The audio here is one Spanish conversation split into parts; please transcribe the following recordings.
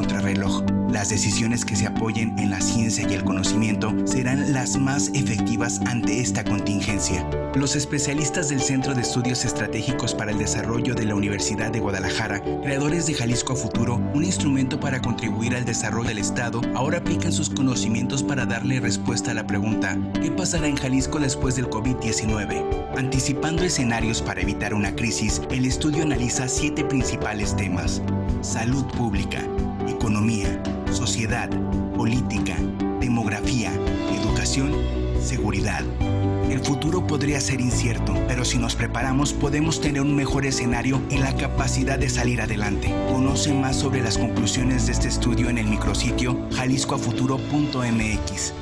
contrarreloj. Las decisiones que se apoyen en la ciencia y el conocimiento serán las más efectivas ante esta contingencia. Los especialistas del Centro de Estudios Estratégicos para el Desarrollo de la Universidad de Guadalajara, creadores de Jalisco a Futuro, un instrumento para contribuir al desarrollo del Estado, ahora aplican sus conocimientos para darle respuesta a la pregunta: ¿qué pasará en Jalisco después del COVID-19? Anticipando escenarios para evitar una crisis, el estudio analiza 7 principales temas: salud pública, economía, sociedad, política, demografía, educación, seguridad. El futuro podría ser incierto, pero si nos preparamos podemos tener un mejor escenario y la capacidad de salir adelante. Conoce más sobre las conclusiones de este estudio en el micrositio jaliscoafuturo.mx.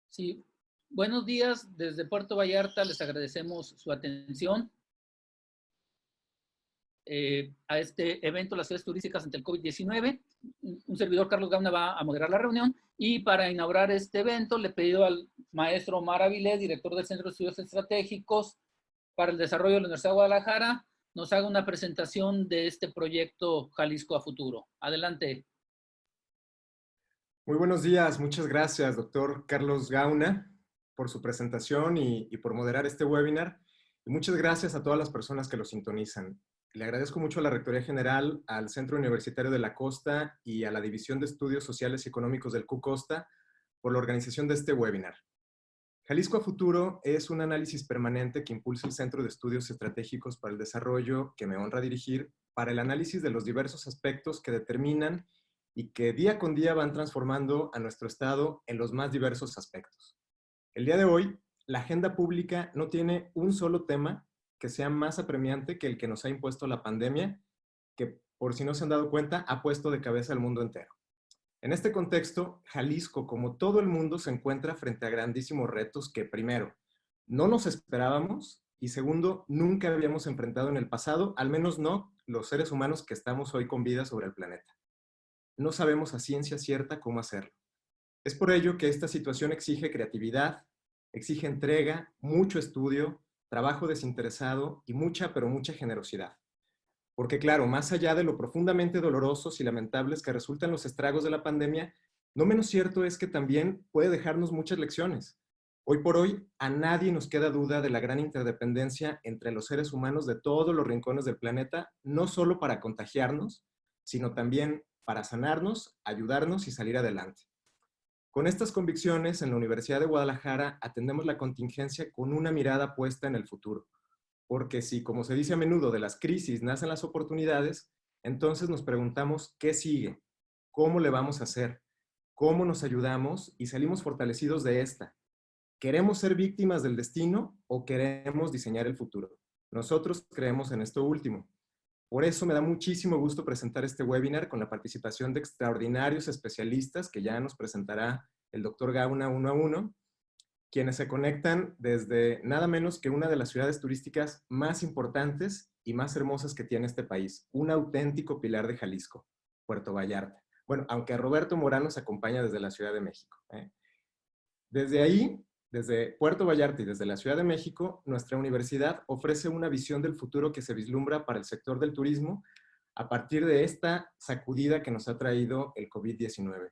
Sí, buenos días. Desde Puerto Vallarta les agradecemos su atención a este evento, las ciudades turísticas ante el COVID-19. Un servidor, Carlos Gauna, va a moderar la reunión, y para inaugurar este evento le he pedido al maestro Omar Avilés, director del Centro de Estudios Estratégicos para el Desarrollo de la Universidad de Guadalajara, nos haga una presentación de este proyecto Jalisco a Futuro. Adelante. Muy buenos días, muchas gracias, doctor Carlos Gauna, por su presentación y por moderar este webinar. Y muchas gracias a todas las personas que lo sintonizan. Le agradezco mucho a la Rectoría General, al Centro Universitario de la Costa y a la División de Estudios Sociales y Económicos del CUCosta por la organización de este webinar. Jalisco a Futuro es un análisis permanente que impulsa el Centro de Estudios Estratégicos para el Desarrollo, que me honra dirigir, para el análisis de los diversos aspectos que determinan y que día con día van transformando a nuestro Estado en los más diversos aspectos. El día de hoy, la agenda pública no tiene un solo tema que sea más apremiante que el que nos ha impuesto la pandemia, que, por si no se han dado cuenta, ha puesto de cabeza al mundo entero. En este contexto, Jalisco, como todo el mundo, se encuentra frente a grandísimos retos que, primero, no nos esperábamos, y segundo, nunca habíamos enfrentado en el pasado, al menos no los seres humanos que estamos hoy con vida sobre el planeta. No sabemos a ciencia cierta cómo hacerlo. Es por ello que esta situación exige creatividad, exige entrega, mucho estudio, trabajo desinteresado y mucha, pero mucha generosidad. Porque claro, más allá de lo profundamente dolorosos y lamentables que resultan los estragos de la pandemia, no menos cierto es que también puede dejarnos muchas lecciones. Hoy por hoy, a nadie nos queda duda de la gran interdependencia entre los seres humanos de todos los rincones del planeta, no solo para contagiarnos, sino también para sanarnos, ayudarnos y salir adelante. Con estas convicciones, en la Universidad de Guadalajara atendemos la contingencia con una mirada puesta en el futuro. Porque si, como se dice a menudo, de las crisis nacen las oportunidades, entonces nos preguntamos qué sigue, cómo le vamos a hacer, cómo nos ayudamos y salimos fortalecidos de esta. ¿Queremos ser víctimas del destino o queremos diseñar el futuro? Nosotros creemos en esto último. Por eso me da muchísimo gusto presentar este webinar con la participación de extraordinarios especialistas que ya nos presentará el doctor Gauna uno a uno, quienes se conectan desde nada menos que una de las ciudades turísticas más importantes y más hermosas que tiene este país, un auténtico pilar de Jalisco, Puerto Vallarta. Bueno, aunque Roberto Morán nos acompaña desde la Ciudad de México. Desde ahí, desde Puerto Vallarta y desde la Ciudad de México, nuestra universidad ofrece una visión del futuro que se vislumbra para el sector del turismo a partir de esta sacudida que nos ha traído el COVID-19.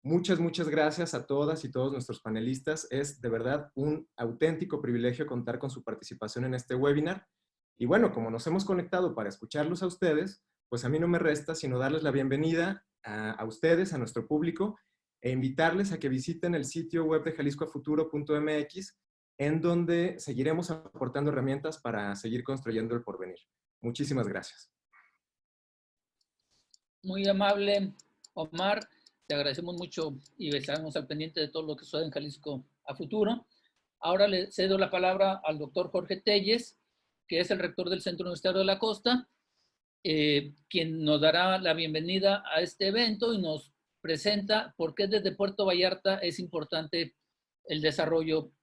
Muchas, muchas gracias a todas y todos nuestros panelistas. Es de verdad un auténtico privilegio contar con su participación en este webinar. Y bueno, como nos hemos conectado para escucharlos a ustedes, pues a mí no me resta sino darles la bienvenida a ustedes, a nuestro público, e invitarles a que visiten el sitio web de jaliscoafuturo.mx, en donde seguiremos aportando herramientas para seguir construyendo el porvenir. Muchísimas gracias. Muy amable, Omar. Te agradecemos mucho y estaremos al pendiente de todo lo que sucede en Jalisco a Futuro. Ahora le cedo la palabra al doctor Jorge Telles, que es el rector del Centro Universitario de la Costa, quien nos dará la bienvenida a este evento y nos presenta por qué desde Puerto Vallarta es importante el desarrollo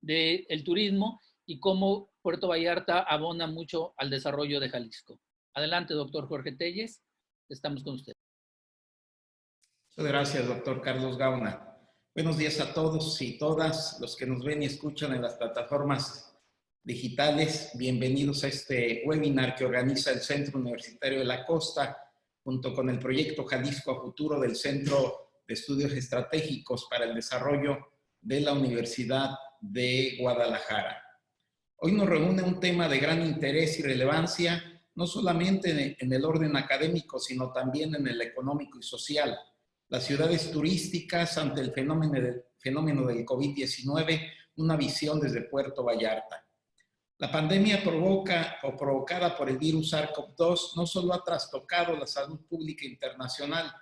del turismo y cómo Puerto Vallarta abona mucho al desarrollo de Jalisco. Adelante, doctor Jorge Telles, estamos con usted. Muchas gracias, doctor Carlos Gauna. Buenos días a todos y todas los que nos ven y escuchan en las plataformas digitales. Bienvenidos a este webinar que organiza el Centro Universitario de la Costa, junto con el proyecto Jalisco a Futuro del Centro de Estudios Estratégicos para el Desarrollo de la Universidad de Guadalajara. Hoy nos reúne un tema de gran interés y relevancia, no solamente en el orden académico, sino también en el económico y social. Las ciudades turísticas ante el fenómeno del COVID-19, una visión desde Puerto Vallarta. La pandemia provocada por el virus SARS-CoV-2 no solo ha trastocado la salud pública internacional,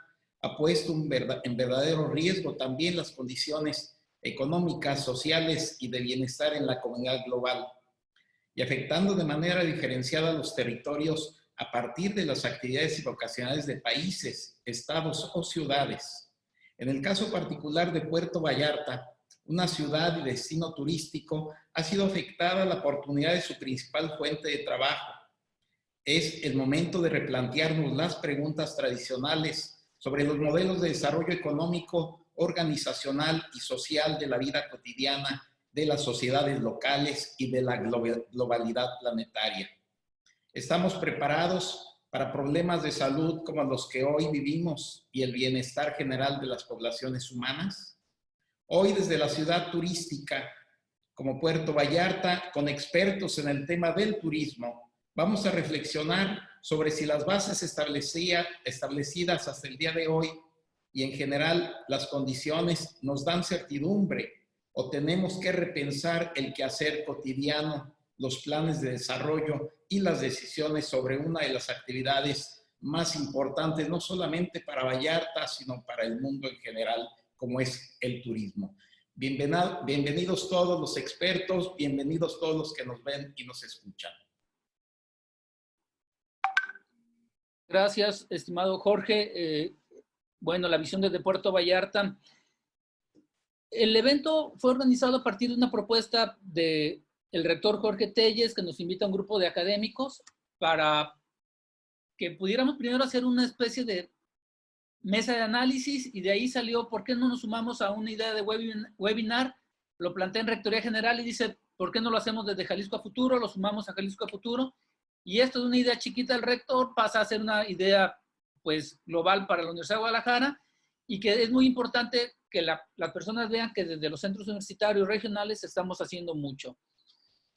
ha puesto en verdadero riesgo también las condiciones económicas, sociales y de bienestar en la comunidad global, y afectando de manera diferenciada a los territorios a partir de las actividades vocacionales de países, estados o ciudades. En el caso particular de Puerto Vallarta, una ciudad y destino turístico, ha sido afectada la oportunidad de su principal fuente de trabajo. Es el momento de replantearnos las preguntas tradicionales sobre los modelos de desarrollo económico, organizacional y social de la vida cotidiana de las sociedades locales y de la globalidad planetaria. ¿Estamos preparados para problemas de salud como los que hoy vivimos y el bienestar general de las poblaciones humanas? Hoy, desde la ciudad turística como Puerto Vallarta, con expertos en el tema del turismo, vamos a reflexionar sobre si las bases establecidas hasta el día de hoy y en general las condiciones nos dan certidumbre o tenemos que repensar el quehacer cotidiano, los planes de desarrollo y las decisiones sobre una de las actividades más importantes, no solamente para Vallarta, sino para el mundo en general, como es el turismo. Bienvenidos todos los expertos, bienvenidos todos los que nos ven y nos escuchan. Gracias, estimado Jorge. Bueno, la visión desde Puerto Vallarta. El evento fue organizado a partir de una propuesta del rector Jorge Telles, que nos invita a un grupo de académicos para que pudiéramos primero hacer una especie de mesa de análisis, y de ahí salió, ¿por qué no nos sumamos a una idea de webinar? Lo planteé en Rectoría General y dice, ¿por qué no lo hacemos desde Jalisco a Futuro? Lo sumamos a Jalisco a Futuro, y esto de una idea chiquita del rector pasa a ser una idea pues global para la Universidad de Guadalajara, y que es muy importante que las personas vean que desde los centros universitarios regionales estamos haciendo mucho.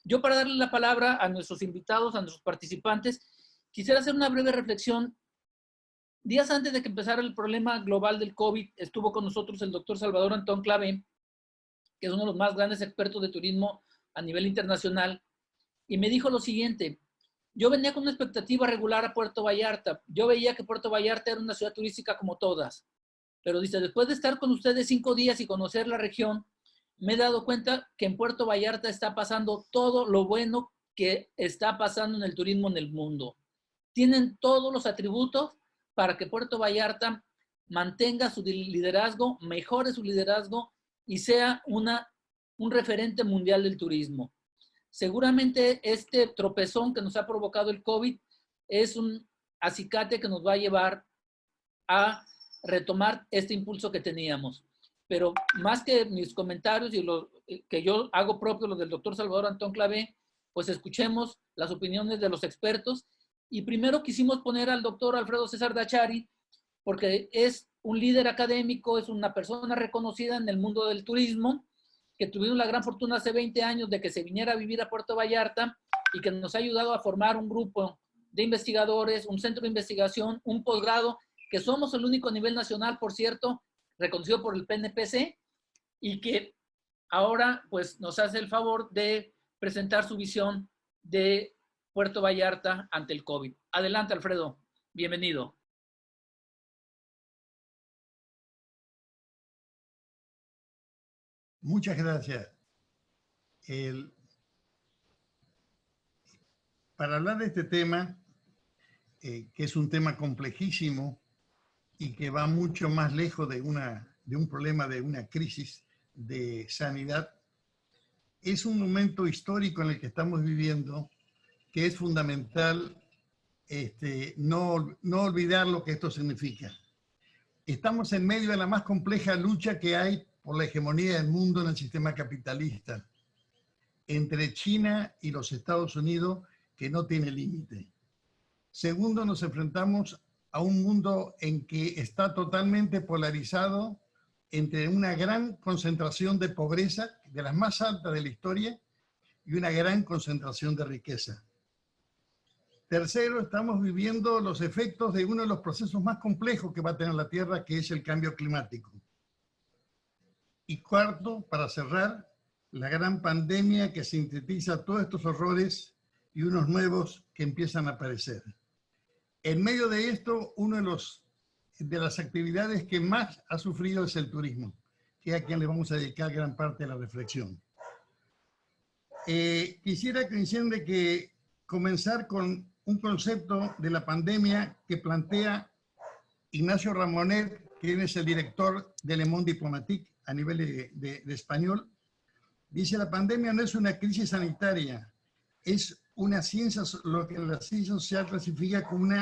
Yo, para darle la palabra a nuestros invitados, a nuestros participantes, quisiera hacer una breve reflexión. Días antes de que empezara el problema global del COVID, estuvo con nosotros el doctor Salvador Antón Clavé, que es uno de los más grandes expertos de turismo a nivel internacional, y me dijo lo siguiente: yo venía con una expectativa regular a Puerto Vallarta. Yo veía que Puerto Vallarta era una ciudad turística como todas. Pero dice, después de estar con ustedes 5 días y conocer la región, me he dado cuenta que en Puerto Vallarta está pasando todo lo bueno que está pasando en el turismo en el mundo. Tienen todos los atributos para que Puerto Vallarta mantenga su liderazgo, mejore su liderazgo y sea un referente mundial del turismo. Seguramente este tropezón que nos ha provocado el COVID es un acicate que nos va a llevar a retomar este impulso que teníamos. Pero más que mis comentarios y lo que yo hago propio, los del doctor Salvador Antón Clavé, pues escuchemos las opiniones de los expertos. Y primero quisimos poner al doctor Alfredo César Dachari, porque es un líder académico, es una persona reconocida en el mundo del turismo, que tuvimos la gran fortuna hace 20 años de que se viniera a vivir a Puerto Vallarta y que nos ha ayudado a formar un grupo de investigadores, un centro de investigación, un posgrado, que somos el único a nivel nacional, por cierto, reconocido por el PNPC, y que ahora pues nos hace el favor de presentar su visión de Puerto Vallarta ante el COVID. Adelante, Alfredo. Bienvenido. Muchas gracias. Para hablar de este tema, que es un tema complejísimo y que va mucho más lejos de un problema, de una crisis de sanidad, es un momento histórico en el que estamos viviendo, que es fundamental no olvidar lo que esto significa. Estamos en medio de la más compleja lucha que hay por la hegemonía del mundo en el sistema capitalista. entre China y los Estados Unidos que no tiene límite. Segundo, nos enfrentamos a un mundo en que está totalmente polarizado entre una gran concentración de pobreza, de las más altas de la historia, y una gran concentración de riqueza. Tercero, estamos viviendo los efectos de uno de los procesos más complejos que va a tener la Tierra, que es el cambio climático. Y cuarto, para cerrar, la gran pandemia que sintetiza todos estos horrores y unos nuevos que empiezan a aparecer. En medio de esto, una de las actividades que más ha sufrido es el turismo, que es a quien le vamos a dedicar gran parte de la reflexión. Quisiera que comenzar con un concepto de la pandemia que plantea Ignacio Ramonet, quien es el director de Le Monde Diplomatique a nivel de español. Dice: la pandemia no es una crisis sanitaria, es una ciencia, lo que la ciencia social clasifica como un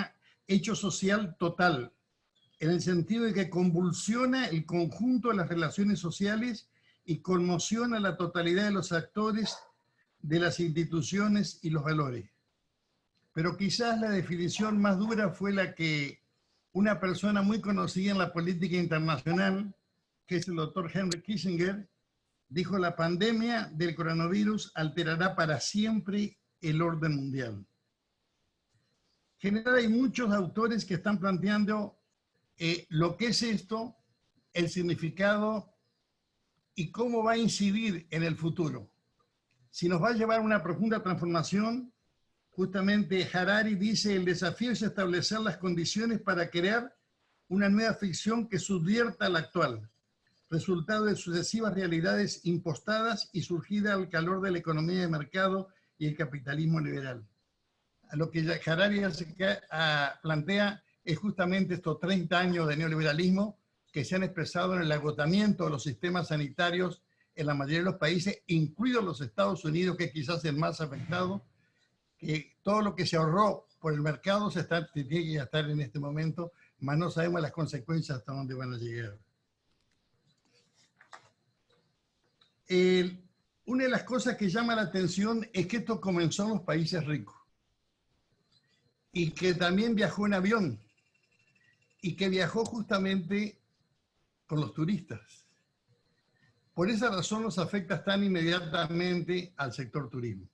hecho social total, en el sentido de que convulsiona el conjunto de las relaciones sociales y conmociona la totalidad de los actores, de las instituciones y los valores. Pero quizás la definición más dura fue la que una persona muy conocida en la política internacional, que es el doctor Henry Kissinger, dijo: la pandemia del coronavirus alterará para siempre el orden mundial. En general, hay muchos autores que están planteando lo que es esto, el significado y cómo va a incidir en el futuro. Si nos va a llevar a una profunda transformación. Justamente Harari dice: el desafío es establecer las condiciones para crear una nueva ficción que subvierta la actual, resultado de sucesivas realidades impostadas y surgida al calor de la economía de mercado y el capitalismo liberal. A lo que Harari plantea es justamente estos 30 años de neoliberalismo que se han expresado en el agotamiento de los sistemas sanitarios en la mayoría de los países, incluidos los Estados Unidos, que quizás es el más afectado, que todo lo que se ahorró por el mercado se tiene que gastar en este momento, mas no sabemos las consecuencias hasta dónde van a llegar. Una de las cosas que llama la atención es que esto comenzó en los países ricos y que también viajó en avión y que viajó justamente con los turistas. Por esa razón nos afecta tan inmediatamente al sector turismo.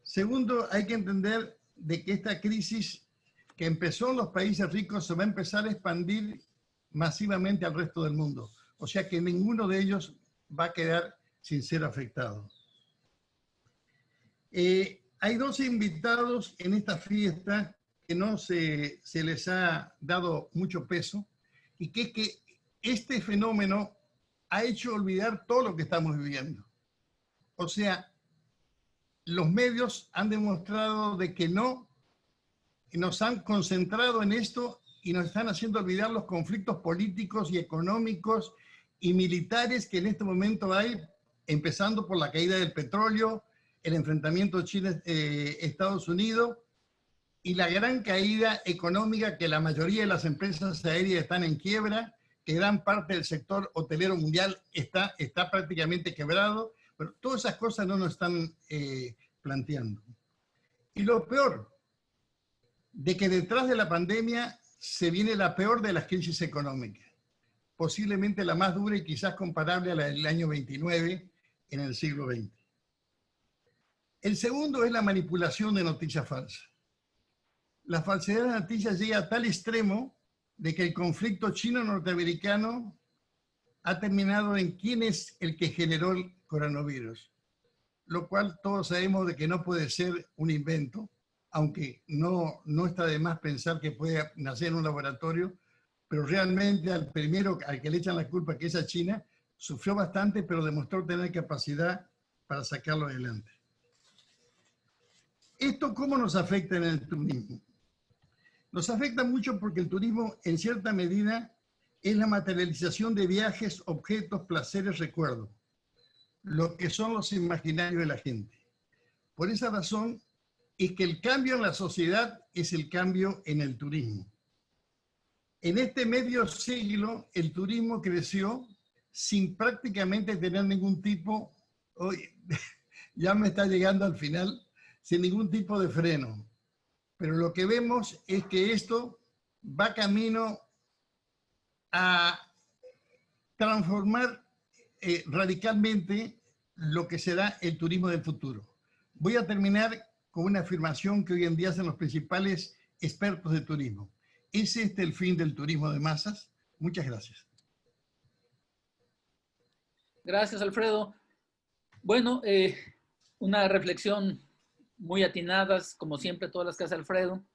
Segundo, hay que entender de que esta crisis que empezó en los países ricos se va a empezar a expandir masivamente al resto del mundo. O sea que ninguno de ellos va a quedar sin ser afectado. Hay dos invitados en esta fiesta que no se les ha dado mucho peso, y que es que este fenómeno ha hecho olvidar todo lo que estamos viviendo. O sea, los medios han demostrado de que no, y nos han concentrado en esto y nos están haciendo olvidar los conflictos políticos y económicos y militares que en este momento hay, empezando por la caída del petróleo, el enfrentamiento China-Estados Unidos y la gran caída económica, que la mayoría de las empresas aéreas están en quiebra, que gran parte del sector hotelero mundial está prácticamente quebrado. Pero todas esas cosas no nos están planteando. Y lo peor, de que detrás de la pandemia se viene la peor de las crisis económicas, posiblemente la más dura y quizás comparable a la del año 29 en el siglo XX. El segundo es la manipulación de noticias falsas. La falsedad de las noticias llega a tal extremo de que el conflicto chino-norteamericano ha terminado en quién es el que generó el coronavirus, lo cual todos sabemos de que no puede ser un invento, aunque no está de más pensar que puede nacer en un laboratorio, pero realmente al primero al que le echan la culpa, que es a China, sufrió bastante, pero demostró tener capacidad para sacarlo adelante. ¿Esto cómo nos afecta en el turismo? Nos afecta mucho porque el turismo, en cierta medida, es la materialización de viajes, objetos, placeres, recuerdos, lo que son los imaginarios de la gente. Por esa razón es que el cambio en la sociedad es el cambio en el turismo. En este medio siglo, el turismo creció sin prácticamente tener ningún tipo, ya me está llegando al final sin ningún tipo de freno. Pero lo que vemos es que esto va camino a transformar radicalmente lo que será el turismo del futuro. Voy a terminar con una afirmación que hoy en día hacen los principales expertos de turismo. ¿Es este el fin del turismo de masas? Muchas gracias. Gracias, Alfredo. Bueno, una reflexión muy atinadas, como siempre, todas las que hace Alfredo.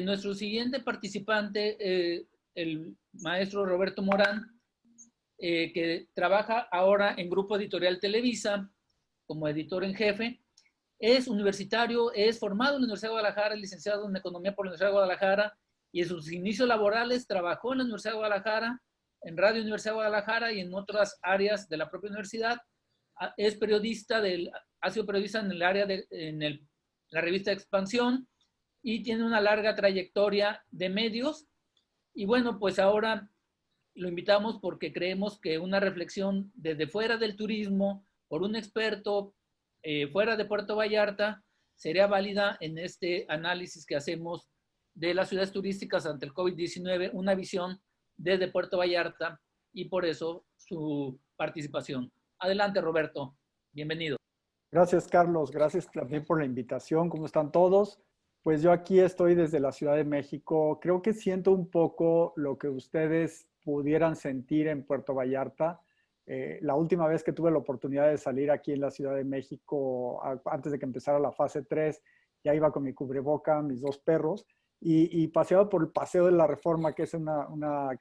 Nuestro siguiente participante, el maestro Roberto Morán, que trabaja ahora en Grupo Editorial Televisa como editor en jefe. Es universitario, es formado en la Universidad de Guadalajara, licenciado en Economía por la Universidad de Guadalajara, y en sus inicios laborales trabajó en la Universidad de Guadalajara, en Radio Universidad de Guadalajara y en otras áreas de la propia universidad. Es periodista, ha sido periodista en el área la revista Expansión, y tiene una larga trayectoria de medios. Y bueno, pues ahora lo invitamos porque creemos que una reflexión desde fuera del turismo, por un experto fuera de Puerto Vallarta, sería válida en este análisis que hacemos de las ciudades turísticas ante el COVID-19, una visión desde Puerto Vallarta, y por eso su participación. Adelante, Roberto. Bienvenido. Gracias, Carlos. Gracias también por la invitación. ¿Cómo están todos? Pues yo aquí estoy desde la Ciudad de México. Creo que siento un poco lo que ustedes pudieran sentir en Puerto Vallarta. La última vez que tuve la oportunidad de salir aquí en la Ciudad de México, antes de que empezara la fase 3, ya iba con mi cubreboca, mis 2 perros, y paseaba por el Paseo de la Reforma, que es una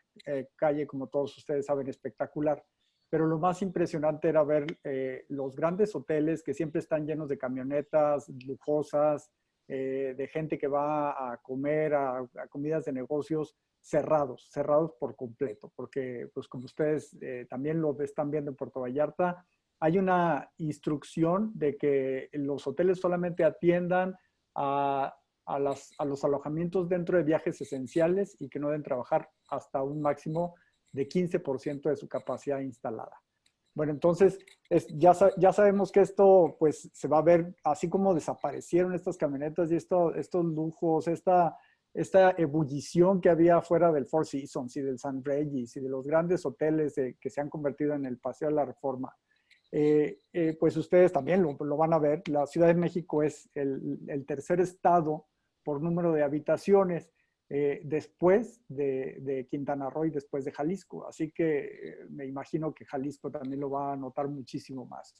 calle, como todos ustedes saben, espectacular. Pero lo más impresionante era ver los grandes hoteles que siempre están llenos de camionetas lujosas, de gente que va a comer, a comidas de negocios cerrados por completo, porque pues como ustedes también lo están viendo en Puerto Vallarta, hay una instrucción de que los hoteles solamente atiendan a los alojamientos dentro de viajes esenciales y que no deben trabajar hasta un máximo de 15% de su capacidad instalada. Bueno, entonces ya sabemos que esto pues se va a ver, así como desaparecieron estas camionetas y estos lujos, esta ebullición que había afuera del Four Seasons y del St. Regis y de los grandes hoteles que se han convertido en el Paseo de la Reforma. Pues ustedes también lo van a ver. La Ciudad de México es el tercer estado por número de habitaciones, después de Quintana Roo y después de Jalisco. Así que me imagino que Jalisco también lo va a notar muchísimo más.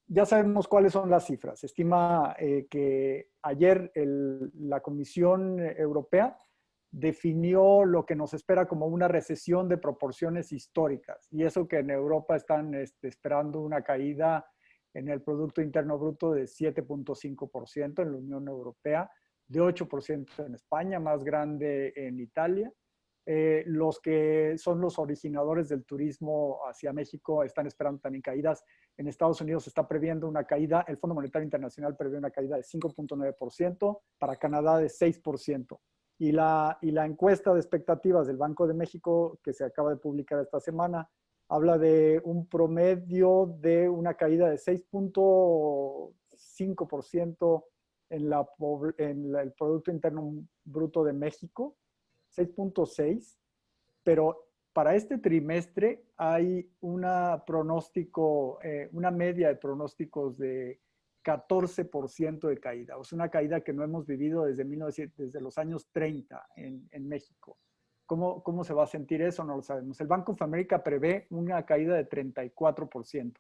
Ya sabemos cuáles son las cifras. Se estima que ayer la Comisión Europea definió lo que nos espera como una recesión de proporciones históricas. Y eso que en Europa están esperando una caída en el Producto Interno Bruto de 7.5% en la Unión Europea, de 8% en España, más grande en Italia. Los que son los originadores del turismo hacia México están esperando también caídas. En Estados Unidos se está previendo una caída, el Fondo Monetario Internacional prevé una caída de 5.9%, para Canadá de 6%. Y la encuesta de expectativas del Banco de México, que se acaba de publicar esta semana, habla de un promedio de una caída de 6.5% en el Producto Interno Bruto de México, 6.6%, pero para este trimestre hay una media de pronósticos de 14% de caída, o sea, una caída que no hemos vivido desde los años 30 en México. ¿Cómo se va a sentir eso? No lo sabemos. El Bank of America prevé una caída de 34%.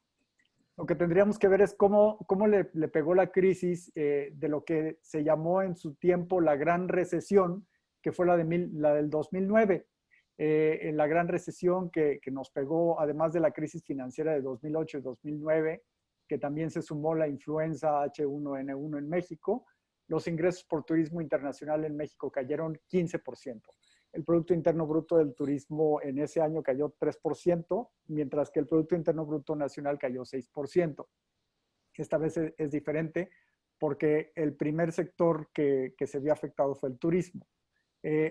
Lo que tendríamos que ver es cómo le pegó la crisis de lo que se llamó en su tiempo la Gran Recesión, que fue la del 2009. En la Gran Recesión que nos pegó, además de la crisis financiera de 2008 y 2009, que también se sumó la influenza H1N1 en México, los ingresos por turismo internacional en México cayeron 15%. El Producto Interno Bruto del turismo en ese año cayó 3%, mientras que el Producto Interno Bruto nacional cayó 6%. Esta vez es diferente porque el primer sector que se vio afectado fue el turismo.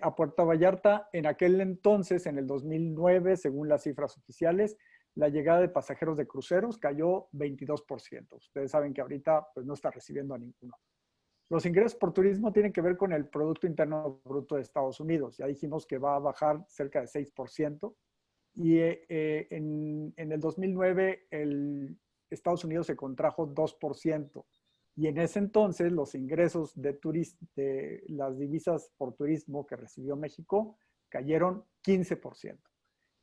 A Puerto Vallarta, en aquel entonces, en el 2009, según las cifras oficiales, la llegada de pasajeros de cruceros cayó 22%. Ustedes saben que ahorita pues, no está recibiendo a ninguno. Los ingresos por turismo tienen que ver con el Producto Interno Bruto de Estados Unidos. Ya dijimos que va a bajar cerca de 6%. Y en el 2009 Estados Unidos se contrajo 2%. Y en ese entonces los ingresos de las divisas por turismo que recibió México cayeron 15%.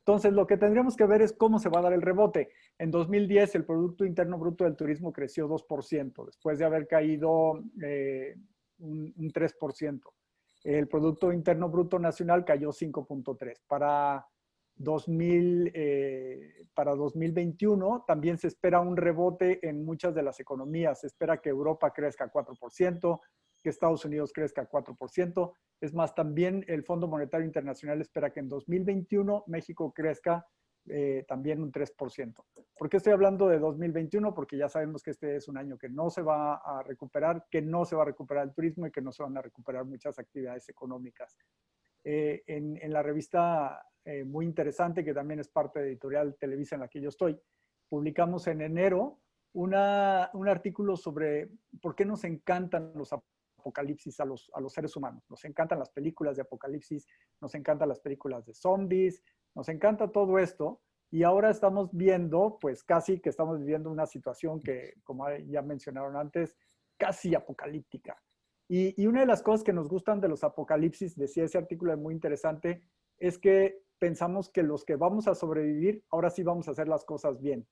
Entonces, lo que tendríamos que ver es cómo se va a dar el rebote. En 2010, el Producto Interno Bruto del Turismo creció 2%, después de haber caído un 3%. El Producto Interno Bruto Nacional cayó 5.3%. Para 2021 también se espera un rebote en muchas de las economías. Se espera que Europa crezca 4%, que Estados Unidos crezca 4%. Es más, también el Fondo Monetario Internacional espera que en 2021 México crezca también un 3%. ¿Por qué estoy hablando de 2021? Porque ya sabemos que este es un año que no se va a recuperar, que no se va a recuperar el turismo y que no se van a recuperar muchas actividades económicas. En la revista muy interesante, que también es parte de Editorial Televisa en la que yo estoy, publicamos en enero un artículo sobre por qué nos encantan los apocalipsis a los seres humanos. Nos encantan las películas de apocalipsis, nos encantan las películas de zombies, nos encanta todo esto. Y ahora estamos viendo, pues casi que estamos viviendo una situación que, como ya mencionaron antes, casi apocalíptica. Y una de las cosas que nos gustan de los apocalipsis, decía ese artículo muy interesante, es que pensamos que los que vamos a sobrevivir, ahora sí vamos a hacer las cosas bien,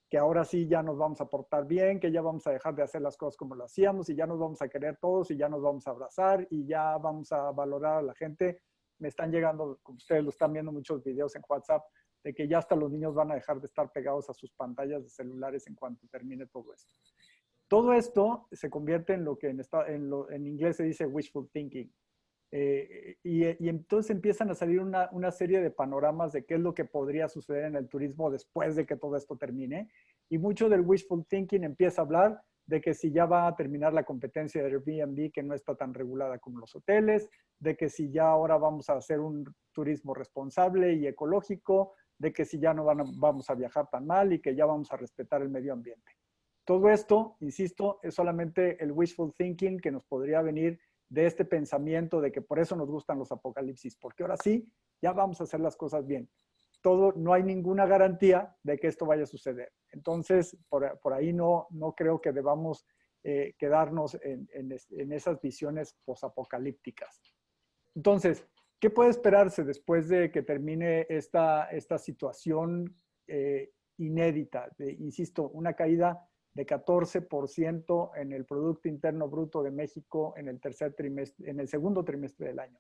que ahora sí ya nos vamos a portar bien, que ya vamos a dejar de hacer las cosas como lo hacíamos y ya nos vamos a querer todos y ya nos vamos a abrazar y ya vamos a valorar a la gente. Me están llegando, como ustedes lo están viendo, muchos videos en WhatsApp de que ya hasta los niños van a dejar de estar pegados a sus pantallas de celulares en cuanto termine todo esto. Todo esto se convierte en lo que en inglés se dice wishful thinking. Y entonces empiezan a salir una serie de panoramas de qué es lo que podría suceder en el turismo después de que todo esto termine. Y mucho del wishful thinking empieza a hablar de que si ya va a terminar la competencia de Airbnb, que no está tan regulada como los hoteles, de que si ya ahora vamos a hacer un turismo responsable y ecológico, de que si ya no vamos a viajar tan mal y que ya vamos a respetar el medio ambiente. Todo esto, insisto, es solamente el wishful thinking que nos podría venir de este pensamiento de que por eso nos gustan los apocalipsis, porque ahora sí, ya vamos a hacer las cosas bien. No hay ninguna garantía de que esto vaya a suceder. Entonces, por ahí no creo que debamos quedarnos en esas visiones posapocalípticas. Entonces, ¿qué puede esperarse después de que termine esta situación inédita? Insisto, una caída de 14% en el Producto Interno Bruto de México en el segundo trimestre del año.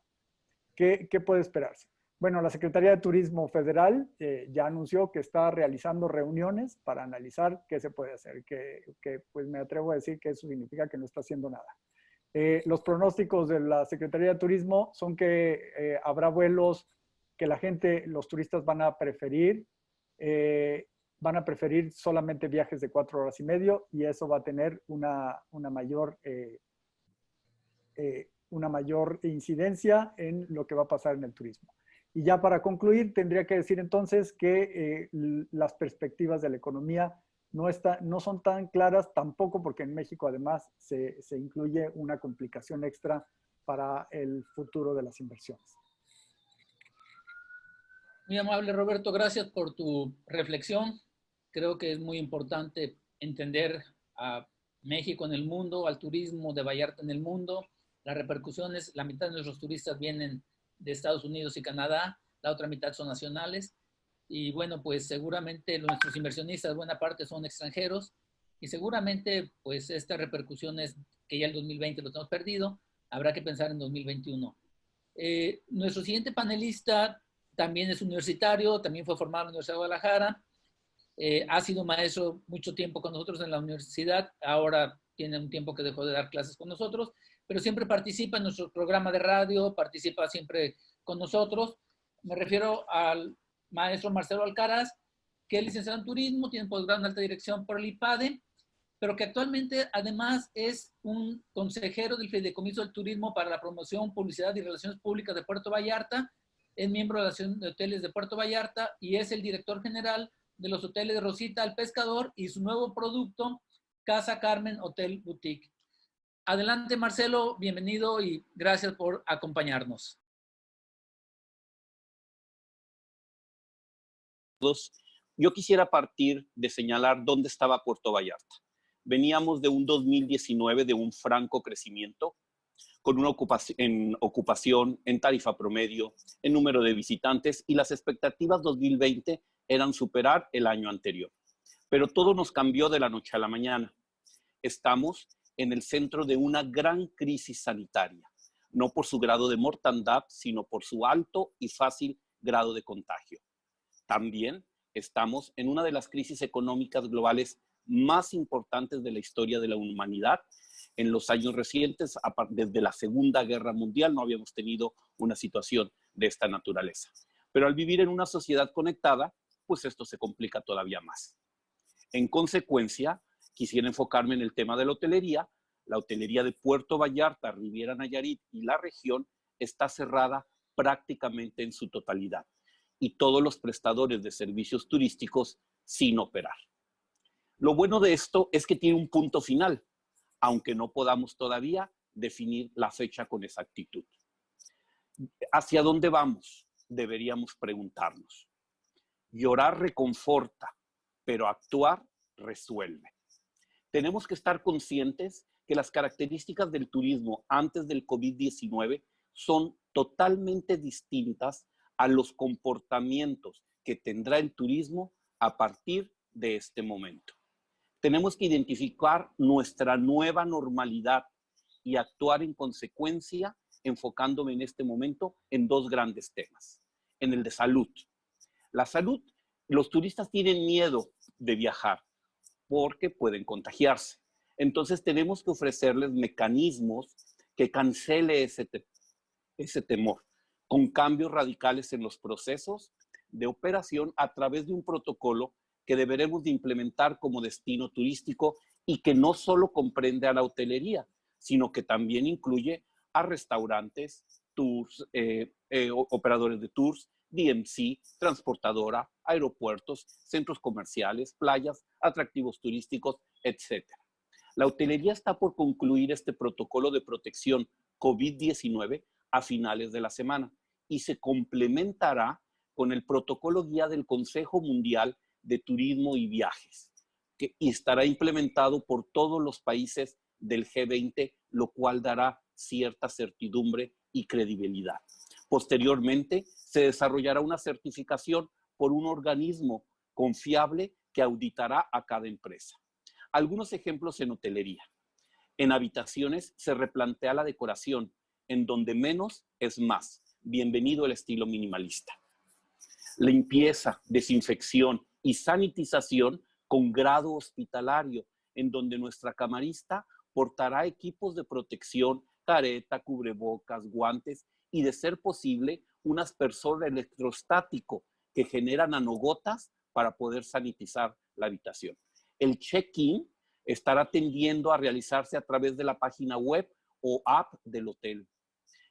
¿Qué puede esperarse? Bueno, la Secretaría de Turismo Federal ya anunció que está realizando reuniones para analizar qué se puede hacer, que pues me atrevo a decir que eso significa que no está haciendo nada. Los pronósticos de la Secretaría de Turismo son que habrá vuelos que los turistas van a preferir solamente viajes de 4 horas y medio y eso va a tener una mayor incidencia en lo que va a pasar en el turismo. Y ya para concluir, tendría que decir entonces que las perspectivas de la economía no son tan claras, tampoco porque en México además se incluye una complicación extra para el futuro de las inversiones. Muy amable, Roberto, gracias por tu reflexión. Creo que es muy importante entender a México en el mundo, al turismo de Vallarta en el mundo, las repercusiones. La mitad de nuestros turistas vienen de Estados Unidos y Canadá, la otra mitad son nacionales. Y bueno, pues seguramente nuestros inversionistas, buena parte son extranjeros, y seguramente pues estas repercusiones que ya el 2020 lo hemos perdido, habrá que pensar en 2021. Nuestro siguiente panelista también es universitario, también fue formado en la Universidad de Guadalajara, ha sido maestro mucho tiempo con nosotros en la universidad, ahora tiene un tiempo que dejó de dar clases con nosotros, pero siempre participa en nuestro programa de radio, participa siempre con nosotros. Me refiero al maestro Marcelo Alcaraz, que es licenciado en turismo, tiene posgrado en alta dirección por el IPADE, pero que actualmente además es un consejero del Fideicomiso del Turismo para la Promoción, Publicidad y Relaciones Públicas de Puerto Vallarta, es miembro de la Asociación de Hoteles de Puerto Vallarta y es el director general de los hoteles Rosita al Pescador y su nuevo producto, Casa Carmen Hotel Boutique. Adelante, Marcelo, bienvenido y gracias por acompañarnos. Yo quisiera partir de señalar dónde estaba Puerto Vallarta. Veníamos de un 2019 de un franco crecimiento, con una ocupación, en tarifa promedio, en número de visitantes, y las expectativas 2020 eran superar el año anterior. Pero todo nos cambió de la noche a la mañana. Estamos en el centro de una gran crisis sanitaria, no por su grado de mortandad, sino por su alto y fácil grado de contagio. También estamos en una de las crisis económicas globales más importantes de la historia de la humanidad. En los años recientes, desde la Segunda Guerra Mundial, no habíamos tenido una situación de esta naturaleza. Pero al vivir en una sociedad conectada, pues esto se complica todavía más. En consecuencia, quisiera enfocarme en el tema de la hotelería. La hotelería de Puerto Vallarta, Riviera Nayarit y la región está cerrada prácticamente en su totalidad, y todos los prestadores de servicios turísticos sin operar. Lo bueno de esto es que tiene un punto final, aunque no podamos todavía definir la fecha con exactitud. ¿Hacia dónde vamos? Deberíamos preguntarnos. Llorar reconforta, pero actuar resuelve. Tenemos que estar conscientes que las características del turismo antes del COVID-19 son totalmente distintas a los comportamientos que tendrá el turismo a partir de este momento. Tenemos que identificar nuestra nueva normalidad y actuar en consecuencia, enfocándome en este momento en dos grandes temas. En el de salud. La salud, los turistas tienen miedo de viajar porque pueden contagiarse. Entonces tenemos que ofrecerles mecanismos que cancele ese temor, con cambios radicales en los procesos de operación a través de un protocolo que deberemos de implementar como destino turístico y que no solo comprende a la hotelería, sino que también incluye a restaurantes, tours, operadores de tours, DMC, transportadora, aeropuertos, centros comerciales, playas, atractivos turísticos, etc. La hotelería está por concluir este protocolo de protección COVID-19 a finales de la semana y se complementará con el protocolo guía del Consejo Mundial de Turismo y Viajes, y estará implementado por todos los países del G20, lo cual dará cierta certidumbre y credibilidad. Posteriormente, se desarrollará una certificación por un organismo confiable que auditará a cada empresa. Algunos ejemplos en hotelería. En habitaciones se replantea la decoración, en donde menos es más. Bienvenido al estilo minimalista. Limpieza, desinfección y sanitización con grado hospitalario, en donde nuestra camarista portará equipos de protección, careta, cubrebocas, guantes y, de ser posible, un aspersor electrostático que genera nanogotas para poder sanitizar la habitación. El check-in estará tendiendo a realizarse a través de la página web o app del hotel,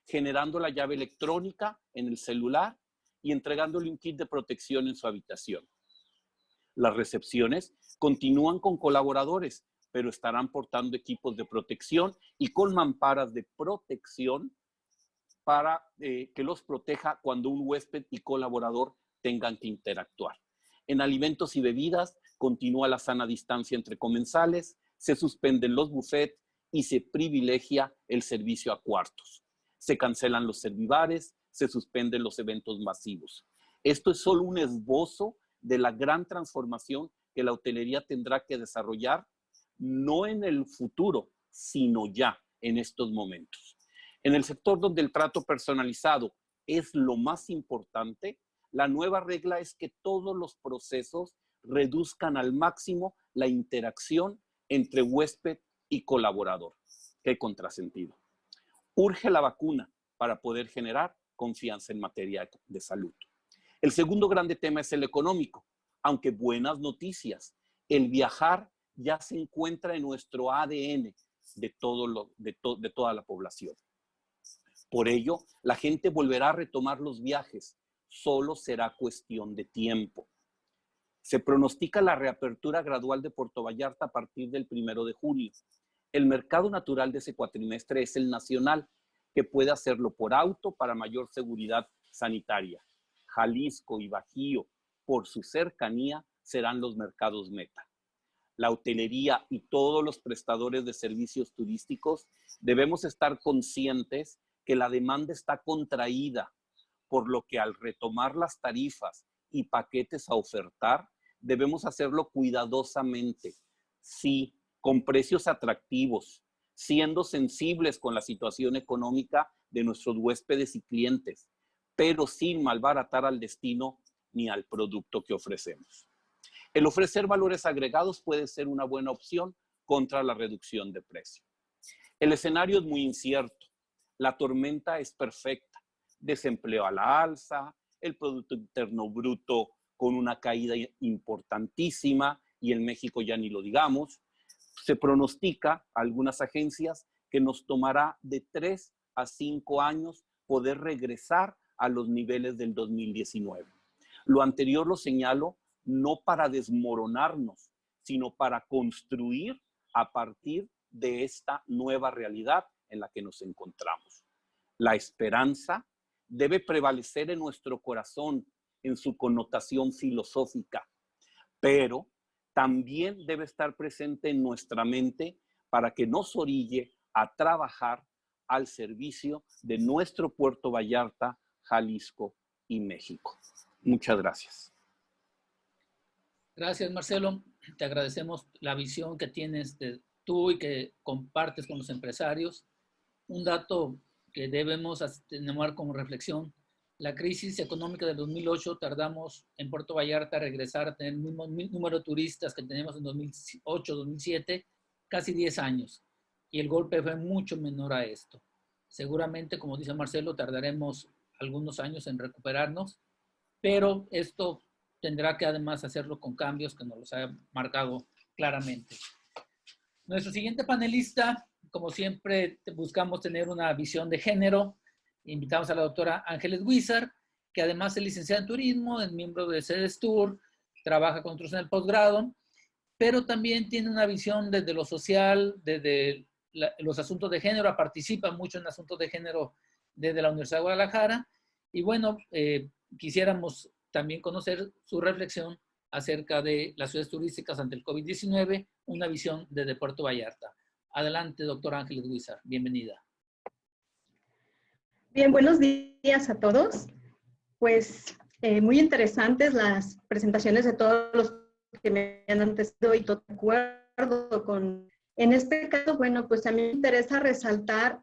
generando la llave electrónica en el celular y entregándole un kit de protección en su habitación. Las recepciones continúan con colaboradores, pero estarán portando equipos de protección y con mamparas de protección para que los proteja cuando un huésped y colaborador tengan que interactuar. En alimentos y bebidas continúa la sana distancia entre comensales, se suspenden los buffets y se privilegia el servicio a cuartos. Se cancelan los servibares, se suspenden los eventos masivos. Esto es solo un esbozo de la gran transformación que la hotelería tendrá que desarrollar, no en el futuro, sino ya en estos momentos. En el sector donde el trato personalizado es lo más importante, la nueva regla es que todos los procesos reduzcan al máximo la interacción entre huésped y colaborador. Qué contrasentido. Urge la vacuna para poder generar confianza en materia de salud. El segundo grande tema es el económico, aunque buenas noticias. El viajar ya se encuentra en nuestro ADN de toda la población. Por ello, la gente volverá a retomar los viajes. Solo será cuestión de tiempo. Se pronostica la reapertura gradual de Puerto Vallarta a partir del 1 de julio. El mercado natural de ese cuatrimestre es el nacional, que puede hacerlo por auto para mayor seguridad sanitaria. Jalisco y Bajío, por su cercanía, serán los mercados meta. La hotelería y todos los prestadores de servicios turísticos debemos estar conscientes que la demanda está contraída, por lo que al retomar las tarifas y paquetes a ofertar, debemos hacerlo cuidadosamente, sí, con precios atractivos, siendo sensibles con la situación económica de nuestros huéspedes y clientes, pero sin malbaratar al destino ni al producto que ofrecemos. El ofrecer valores agregados puede ser una buena opción contra la reducción de precio. El escenario es muy incierto. La tormenta es perfecta. Desempleo a la alza, el Producto Interno Bruto con una caída importantísima, y en México ya ni lo digamos. Se pronostica a algunas agencias que nos tomará de 3 a 5 años poder regresar a los niveles del 2019. Lo anterior lo señalo no para desmoronarnos, sino para construir a partir de esta nueva realidad en la que nos encontramos. La esperanza debe prevalecer en nuestro corazón, en su connotación filosófica, pero también debe estar presente en nuestra mente para que nos orille a trabajar al servicio de nuestro Puerto Vallarta, Jalisco y México. Muchas gracias. Gracias, Marcelo. Te agradecemos la visión que tienes tú y que compartes con los empresarios. Un dato que debemos tener como reflexión: la crisis económica del 2008 tardamos en Puerto Vallarta a regresar a tener el mismo número de turistas que teníamos en 2008-2007, casi 10 años. Y el golpe fue mucho menor a esto. Seguramente, como dice Marcelo, tardaremos algunos años en recuperarnos, pero esto tendrá que además hacerlo con cambios que nos los ha marcado claramente. Nuestro siguiente panelista, como siempre, buscamos tener una visión de género. Invitamos a la doctora Ángeles Huizar, que además es licenciada en turismo, es miembro de CEDESTUR, trabaja con nosotros en el posgrado, pero también tiene una visión desde lo social, desde los asuntos de género, participa mucho en asuntos de género desde la Universidad de Guadalajara. Y bueno, quisiéramos también conocer su reflexión acerca de las ciudades turísticas ante el COVID-19, una visión desde Puerto Vallarta. Adelante, doctora Ángeles Huizar, bienvenida. Bien, buenos días a todos. Pues muy interesantes las presentaciones de todos los que me han antecedido y todo de acuerdo con... En este caso, bueno, pues a mí me interesa resaltar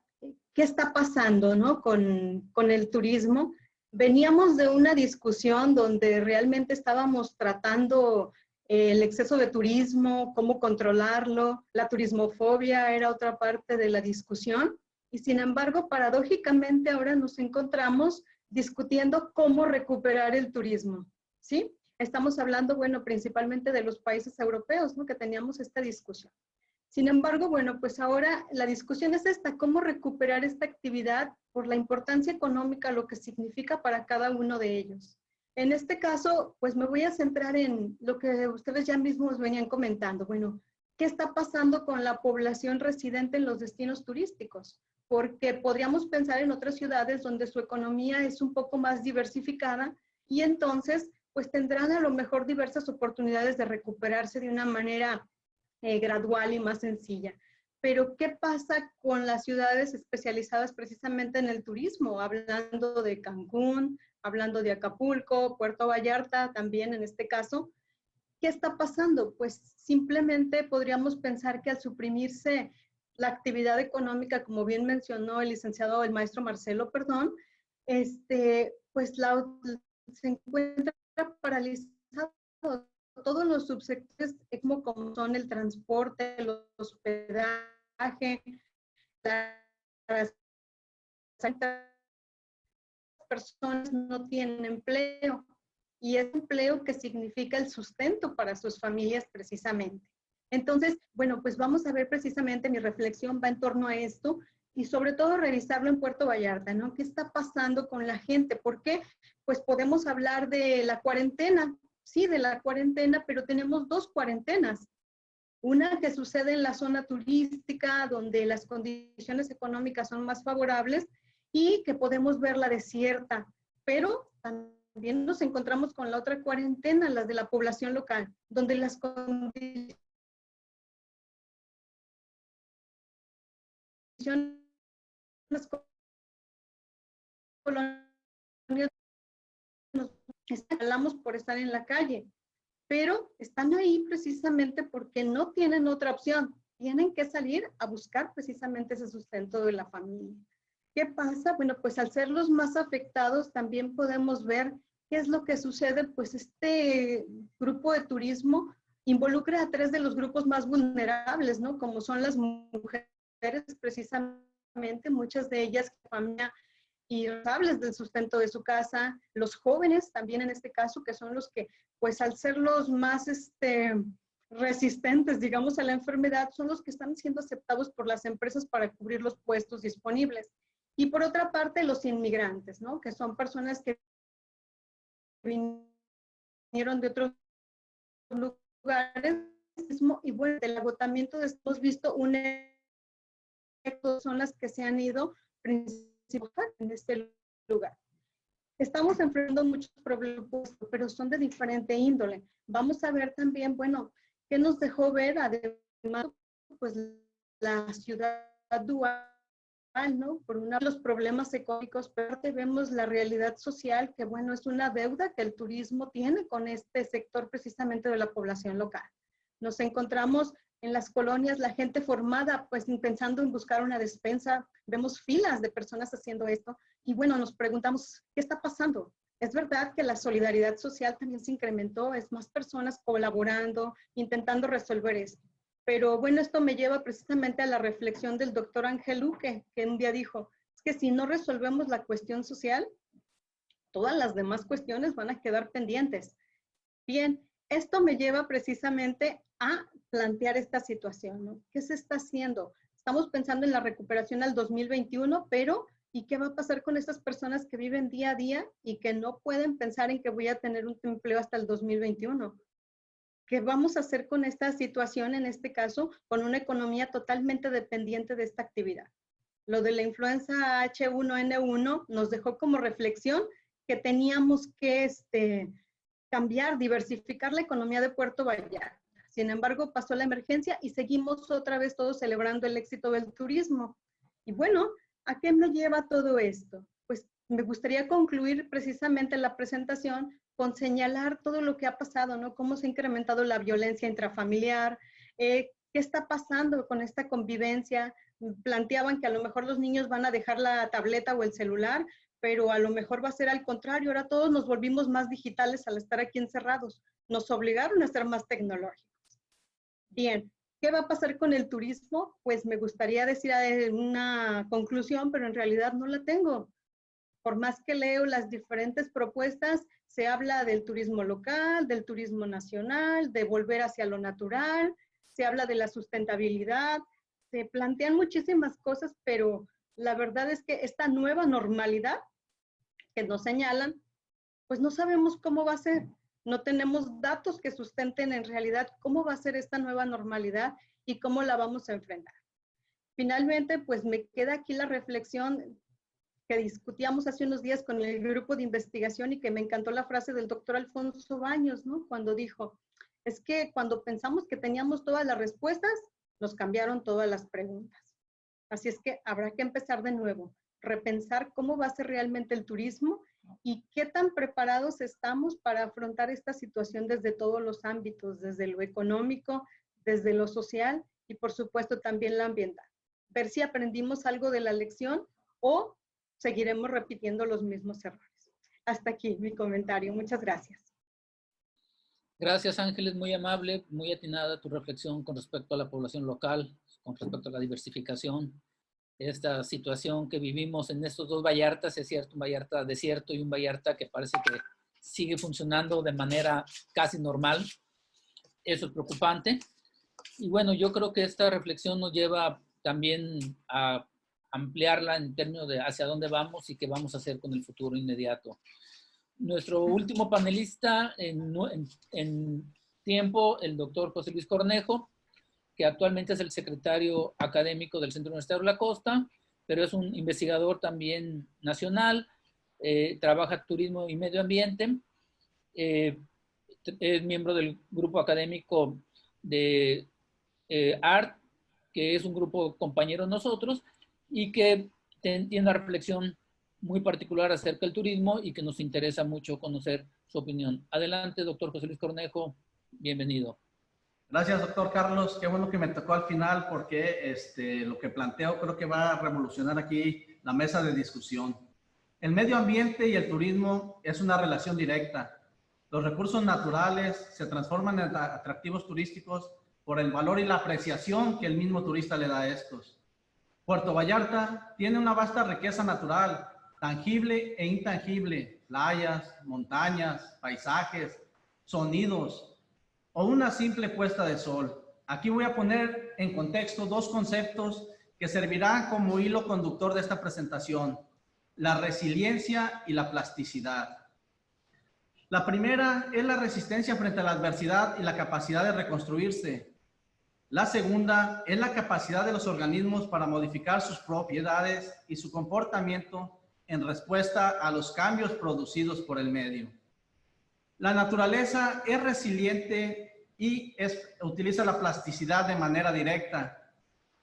qué está pasando, ¿no? con el turismo. Veníamos de una discusión donde realmente estábamos tratando el exceso de turismo, cómo controlarlo, la turismofobia era otra parte de la discusión. Y sin embargo, paradójicamente ahora nos encontramos discutiendo cómo recuperar el turismo, ¿sí? Estamos hablando, bueno, principalmente de los países europeos, ¿no? Que teníamos esta discusión. Sin embargo, bueno, pues ahora la discusión es esta: cómo recuperar esta actividad por la importancia económica, lo que significa para cada uno de ellos. En este caso, pues me voy a centrar en lo que ustedes ya mismos venían comentando. Bueno, ¿qué está pasando con la población residente en los destinos turísticos? Porque podríamos pensar en otras ciudades donde su economía es un poco más diversificada y entonces pues tendrán a lo mejor diversas oportunidades de recuperarse de una manera gradual y más sencilla. Pero ¿qué pasa con las ciudades especializadas precisamente en el turismo? Hablando de Cancún, hablando de Acapulco, Puerto Vallarta también en este caso. ¿Qué está pasando? Pues simplemente podríamos pensar que al suprimirse la actividad económica, como bien mencionó el maestro Marcelo, perdón, pues se encuentra paralizado. Todos los subsectores, como son el transporte, el hospedaje, las personas no tienen empleo. Y es empleo que significa el sustento para sus familias precisamente. Entonces, bueno, pues vamos a ver precisamente, mi reflexión va en torno a esto y sobre todo revisarlo en Puerto Vallarta, ¿no? ¿Qué está pasando con la gente? ¿Por qué? Pues podemos hablar de la cuarentena, sí, de la cuarentena, pero tenemos dos cuarentenas. Una que sucede en la zona turística, donde las condiciones económicas son más favorables y que podemos verla desierta, pero también nos encontramos con la otra cuarentena, la de la población local, donde las condiciones coloniales nos instalamos por estar en la calle, pero están ahí precisamente porque no tienen otra opción. Tienen que salir a buscar precisamente ese sustento de la familia. ¿Qué pasa? Bueno, pues al ser los más afectados también podemos ver qué es lo que sucede. Pues este grupo de turismo involucra a 3 de los grupos más vulnerables, ¿no? Como son las mujeres precisamente, muchas de ellas familia y responsables del sustento de su casa, los jóvenes también en este caso, que son los que, pues al ser los más resistentes, digamos, a la enfermedad, son los que están siendo aceptados por las empresas para cubrir los puestos disponibles. Y por otra parte, los inmigrantes, ¿no? Que son personas que vinieron de otros lugares, y bueno, del agotamiento hemos visto son las que se han ido principalmente en este lugar. Estamos enfrentando muchos problemas, pero son de diferente índole. Vamos a ver también, bueno, ¿qué nos dejó ver? Además, pues la ciudad dual, ¿no? Por una de los problemas económicos, pero vemos la realidad social, que bueno, es una deuda que el turismo tiene con este sector precisamente de la población local. Nos encontramos en las colonias, la gente formada, pues pensando en buscar una despensa, vemos filas de personas haciendo esto, y bueno, nos preguntamos, ¿qué está pasando? Es verdad que la solidaridad social también se incrementó, es más personas colaborando, intentando resolver esto. Pero bueno, esto me lleva precisamente a la reflexión del doctor Ángel Luque, que un día dijo, es que si no resolvemos la cuestión social, todas las demás cuestiones van a quedar pendientes. Bien, esto me lleva precisamente a plantear esta situación, ¿no? ¿Qué se está haciendo? Estamos pensando en la recuperación al 2021, pero ¿y qué va a pasar con estas personas que viven día a día y que no pueden pensar en que voy a tener un empleo hasta el 2021? ¿Qué vamos a hacer con esta situación, en este caso, con una economía totalmente dependiente de esta actividad? Lo de la influenza H1N1 nos dejó como reflexión que teníamos que cambiar, diversificar la economía de Puerto Vallarta. Sin embargo, pasó la emergencia y seguimos otra vez todos celebrando el éxito del turismo. Y bueno, ¿a qué me lleva todo esto? Pues me gustaría concluir precisamente la presentación con señalar todo lo que ha pasado, ¿no? Cómo se ha incrementado la violencia intrafamiliar, qué está pasando con esta convivencia. Planteaban que a lo mejor los niños van a dejar la tableta o el celular, pero a lo mejor va a ser al contrario. Ahora todos nos volvimos más digitales al estar aquí encerrados. Nos obligaron a ser más tecnológicos. Bien, ¿qué va a pasar con el turismo? Pues me gustaría decir una conclusión, pero en realidad no la tengo. Por más que leo las diferentes propuestas, se habla del turismo local, del turismo nacional, de volver hacia lo natural, se habla de la sustentabilidad, se plantean muchísimas cosas, pero la verdad es que esta nueva normalidad que nos señalan, pues no sabemos cómo va a ser. No tenemos datos que sustenten en realidad cómo va a ser esta nueva normalidad y cómo la vamos a enfrentar. Finalmente, pues me queda aquí la reflexión que discutíamos hace unos días con el grupo de investigación y que me encantó la frase del doctor Alfonso Baños, ¿no? Cuando dijo, es que cuando pensamos que teníamos todas las respuestas, nos cambiaron todas las preguntas. Así es que habrá que empezar de nuevo, repensar cómo va a ser realmente el turismo y qué tan preparados estamos para afrontar esta situación desde todos los ámbitos, desde lo económico, desde lo social y por supuesto también lo ambiental. Ver si aprendimos algo de la lección o seguiremos repitiendo los mismos errores. Hasta aquí mi comentario. Muchas gracias. Gracias, Ángeles, muy amable, muy atinada tu reflexión con respecto a la población local, con respecto a la diversificación. Esta situación que vivimos en estos dos Vallartas, es cierto, un Vallarta desierto y un Vallarta que parece que sigue funcionando de manera casi normal. Eso es preocupante. Y bueno, yo creo que esta reflexión nos lleva también a ampliarla en términos de hacia dónde vamos y qué vamos a hacer con el futuro inmediato. Nuestro último panelista en tiempo, el doctor José Luis Cornejo, que actualmente es el secretario académico del Centro Universitario de la Costa, pero es un investigador también nacional, trabaja turismo y medio ambiente, es miembro del grupo académico de ART, que es un grupo compañero de nosotros, y que tiene una reflexión muy particular acerca del turismo y que nos interesa mucho conocer su opinión. Adelante, doctor José Luis Cornejo, bienvenido. Gracias, doctor Carlos. Qué bueno que me tocó al final porque lo que planteo creo que va a revolucionar aquí la mesa de discusión. El medio ambiente y el turismo es una relación directa. Los recursos naturales se transforman en atractivos turísticos por el valor y la apreciación que el mismo turista le da a estos. Puerto Vallarta tiene una vasta riqueza natural, tangible e intangible, playas, montañas, paisajes, sonidos o una simple puesta de sol. Aquí voy a poner en contexto dos conceptos que servirán como hilo conductor de esta presentación: la resiliencia y la plasticidad. La primera es la resistencia frente a la adversidad y la capacidad de reconstruirse. La segunda es la capacidad de los organismos para modificar sus propiedades y su comportamiento en respuesta a los cambios producidos por el medio. La naturaleza es resiliente y utiliza la plasticidad de manera directa.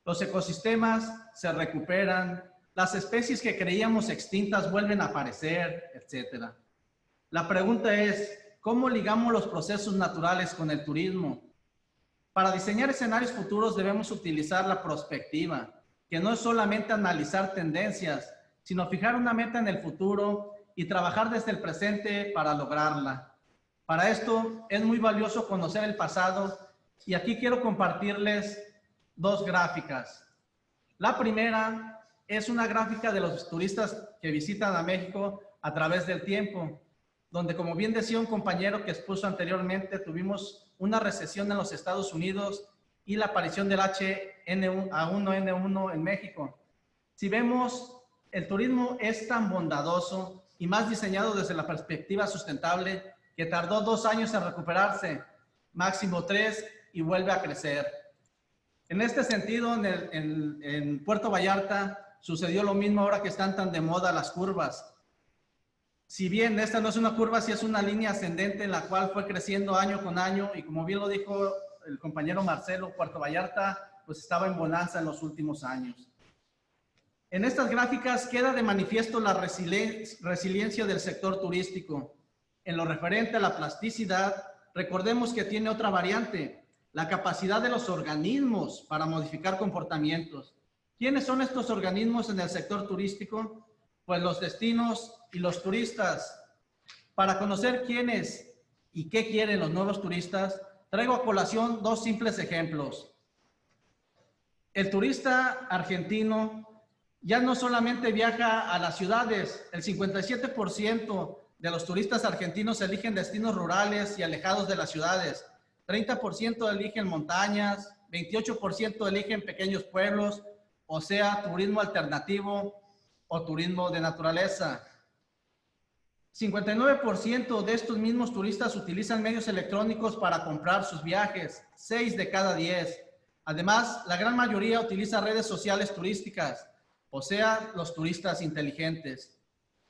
Los ecosistemas se recuperan, las especies que creíamos extintas vuelven a aparecer, etc. La pregunta es, ¿cómo ligamos los procesos naturales con el turismo? Para diseñar escenarios futuros debemos utilizar la prospectiva, que no es solamente analizar tendencias, sino fijar una meta en el futuro y trabajar desde el presente para lograrla. Para esto es muy valioso conocer el pasado y aquí quiero compartirles dos gráficas. La primera es una gráfica de los turistas que visitan a México a través del tiempo, donde, como bien decía un compañero que expuso anteriormente, tuvimos una recesión en los Estados Unidos y la aparición del H1N1 en México. Si vemos, el turismo es tan bondadoso y más diseñado desde la perspectiva sustentable que tardó 2 años en recuperarse, máximo 3, y vuelve a crecer. En este sentido, en Puerto Vallarta sucedió lo mismo ahora que están tan de moda las curvas. Si bien esta no es una curva, sí es una línea ascendente en la cual fue creciendo año con año, y como bien lo dijo el compañero Marcelo, Puerto Vallarta pues estaba en bonanza en los últimos años. En estas gráficas queda de manifiesto la resiliencia del sector turístico. En lo referente a la plasticidad, recordemos que tiene otra variante, la capacidad de los organismos para modificar comportamientos. ¿Quiénes son estos organismos en el sector turístico? Pues los destinos y los turistas. Para conocer quiénes y qué quieren los nuevos turistas, traigo a colación 2 simples ejemplos. El turista argentino ya no solamente viaja a las ciudades, el 57% de los turistas argentinos eligen destinos rurales y alejados de las ciudades, 30% eligen montañas, 28% eligen pequeños pueblos, o sea, turismo alternativo o turismo de naturaleza. 59% de estos mismos turistas utilizan medios electrónicos para comprar sus viajes, 6 de cada 10. Además, la gran mayoría utiliza redes sociales turísticas, o sea, los turistas inteligentes.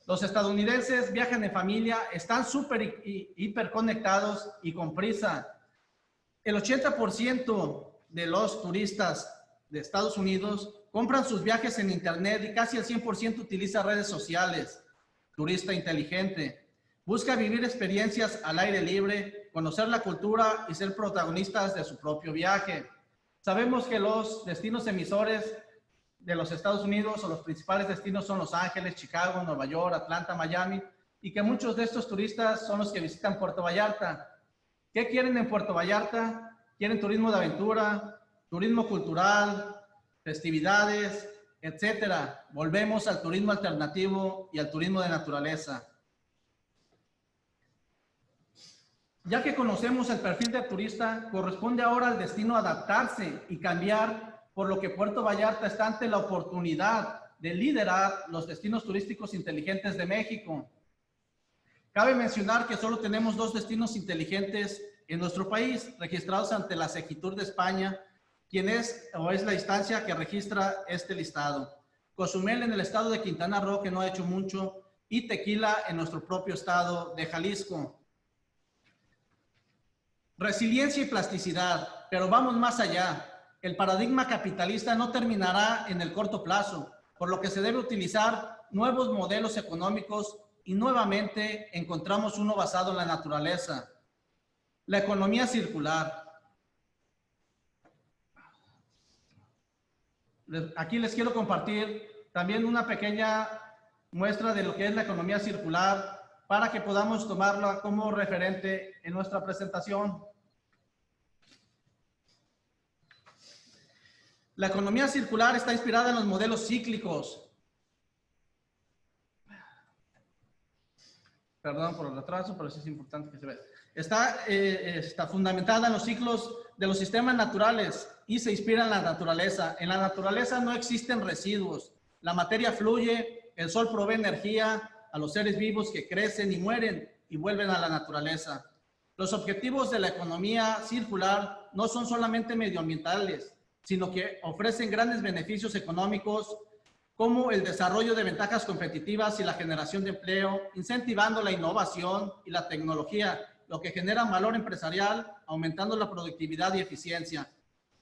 Los estadounidenses viajan en familia, están súper hiperconectados y con prisa. El 80% de los turistas de Estados Unidos compran sus viajes en internet y casi el 100% utiliza redes sociales. Turista inteligente. Busca vivir experiencias al aire libre, conocer la cultura y ser protagonistas de su propio viaje. Sabemos que los destinos emisores de los Estados Unidos o los principales destinos son Los Ángeles, Chicago, Nueva York, Atlanta, Miami, y que muchos de estos turistas son los que visitan Puerto Vallarta. ¿Qué quieren en Puerto Vallarta? Quieren turismo de aventura, turismo cultural, festividades, etcétera. Volvemos al turismo alternativo y al turismo de naturaleza. Ya que conocemos el perfil del turista, corresponde ahora al destino adaptarse y cambiar, por lo que Puerto Vallarta está ante la oportunidad de liderar los destinos turísticos inteligentes de México. Cabe mencionar que solo tenemos 2 destinos inteligentes en nuestro país, registrados ante la Segitur de España, quien es la instancia que registra este listado. Cozumel en el estado de Quintana Roo, que no ha hecho mucho, y Tequila en nuestro propio estado de Jalisco. Resiliencia y plasticidad, pero vamos más allá. El paradigma capitalista no terminará en el corto plazo, por lo que se debe utilizar nuevos modelos económicos y nuevamente encontramos uno basado en la naturaleza. La economía circular. Aquí les quiero compartir también una pequeña muestra de lo que es la economía circular para que podamos tomarla como referente en nuestra presentación. La economía circular está inspirada en los modelos cíclicos. Perdón por el retraso, pero sí es importante que se vea. Está fundamentada en los ciclos de los sistemas naturales y se inspira en la naturaleza. En la naturaleza no existen residuos. La materia fluye, el sol provee energía a los seres vivos que crecen y mueren y vuelven a la naturaleza. Los objetivos de la economía circular no son solamente medioambientales, sino que ofrecen grandes beneficios económicos como el desarrollo de ventajas competitivas y la generación de empleo, incentivando la innovación y la tecnología, lo que genera valor empresarial, aumentando la productividad y eficiencia.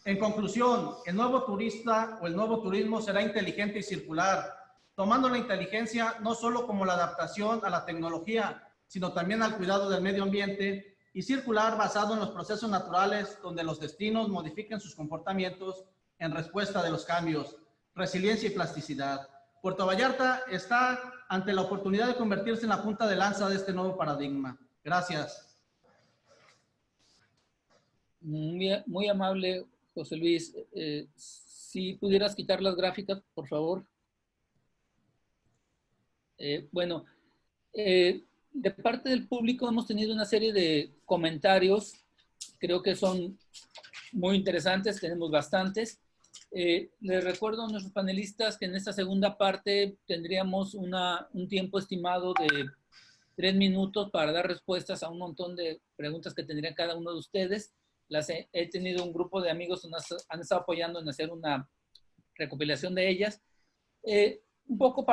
En conclusión, el nuevo turista o el nuevo turismo será inteligente y circular, tomando la inteligencia no solo como la adaptación a la tecnología, sino también al cuidado del medio ambiente, y circular basado en los procesos naturales donde los destinos modifiquen sus comportamientos en respuesta de los cambios. Resiliencia y plasticidad. Puerto Vallarta está ante la oportunidad de convertirse en la punta de lanza de este nuevo paradigma. Gracias. Muy amable, José Luis. Si pudieras quitar las gráficas, por favor. Bueno, de parte del público hemos tenido una serie de comentarios. Creo que son muy interesantes, tenemos bastantes. Les recuerdo a nuestros panelistas que en esta segunda parte tendríamos un tiempo estimado de 3 minutos para dar respuestas a un montón de preguntas que tendría cada uno de ustedes. He tenido un grupo de amigos que nos han estado apoyando en hacer una recopilación de ellas. Un poco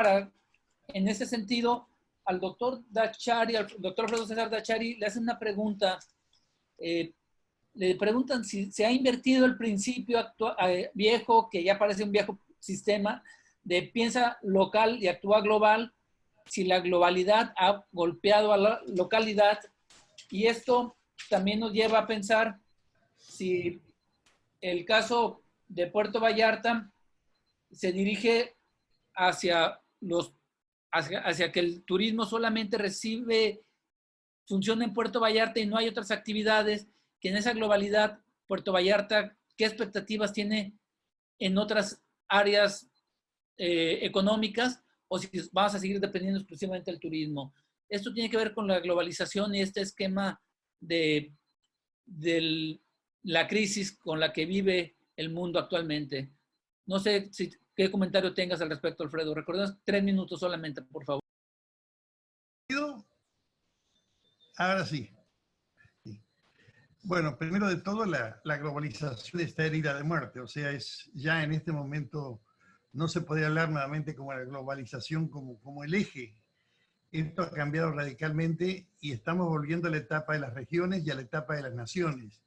en ese sentido, al doctor Dachary, al doctor Alfredo César Dachary, le hacen una pregunta. Le preguntan si se ha invertido el principio viejo, que ya parece un viejo sistema, de piensa local y actúa global, si la globalidad ha golpeado a la localidad. Y esto también nos lleva a pensar si el caso de Puerto Vallarta se dirige hacia que el turismo solamente funciona en Puerto Vallarta y no hay otras actividades, que en esa globalidad Puerto Vallarta, ¿qué expectativas tiene en otras áreas económicas, o si vamos a seguir dependiendo exclusivamente del turismo? Esto tiene que ver con la globalización y este esquema de la crisis con la que vive el mundo actualmente. No sé qué comentario tengas al respecto, Alfredo. Recuerda 3 minutos solamente, por favor. Ahora sí. Bueno, primero de todo, la globalización está herida de muerte. O sea, ya en este momento no se podría hablar nuevamente como la globalización como el eje. Esto ha cambiado radicalmente y estamos volviendo a la etapa de las regiones y a la etapa de las naciones.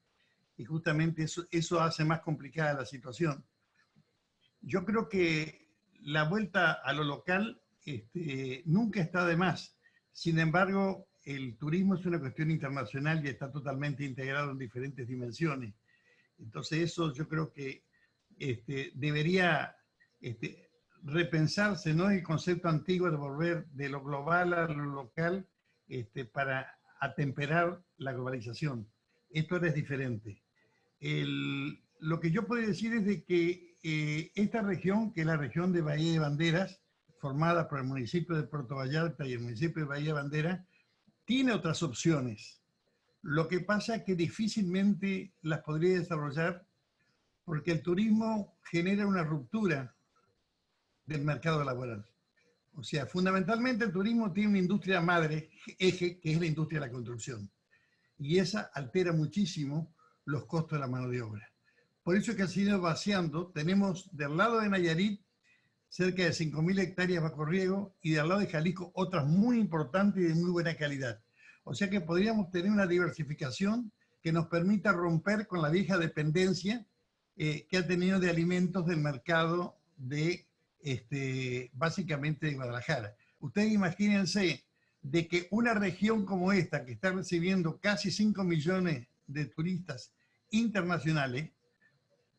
Y justamente eso hace más complicada la situación. Yo creo que la vuelta a lo local nunca está de más. Sin embargo, el turismo es una cuestión internacional y está totalmente integrado en diferentes dimensiones. Entonces eso yo creo que debería repensarse, ¿no? El concepto antiguo de volver de lo global a lo local para atemperar la globalización. Esto es diferente. Lo que yo puedo decir es de que esta región, que es la región de Bahía de Banderas, formada por el municipio de Puerto Vallarta y el municipio de Bahía de Banderas, tiene otras opciones. Lo que pasa es que difícilmente las podría desarrollar porque el turismo genera una ruptura del mercado laboral. O sea, fundamentalmente el turismo tiene una industria madre, eje, que es la industria de la construcción. Y esa altera muchísimo los costos de la mano de obra. Por eso es que ha sido vaciando. Tenemos del lado de Nayarit cerca de 5.000 hectáreas bajo riego y del lado de Jalisco otras muy importantes y de muy buena calidad. O sea que podríamos tener una diversificación que nos permita romper con la vieja dependencia que ha tenido de alimentos del mercado de, básicamente de Guadalajara. Ustedes imagínense de que una región como esta, que está recibiendo casi 5 millones de turistas internacionales,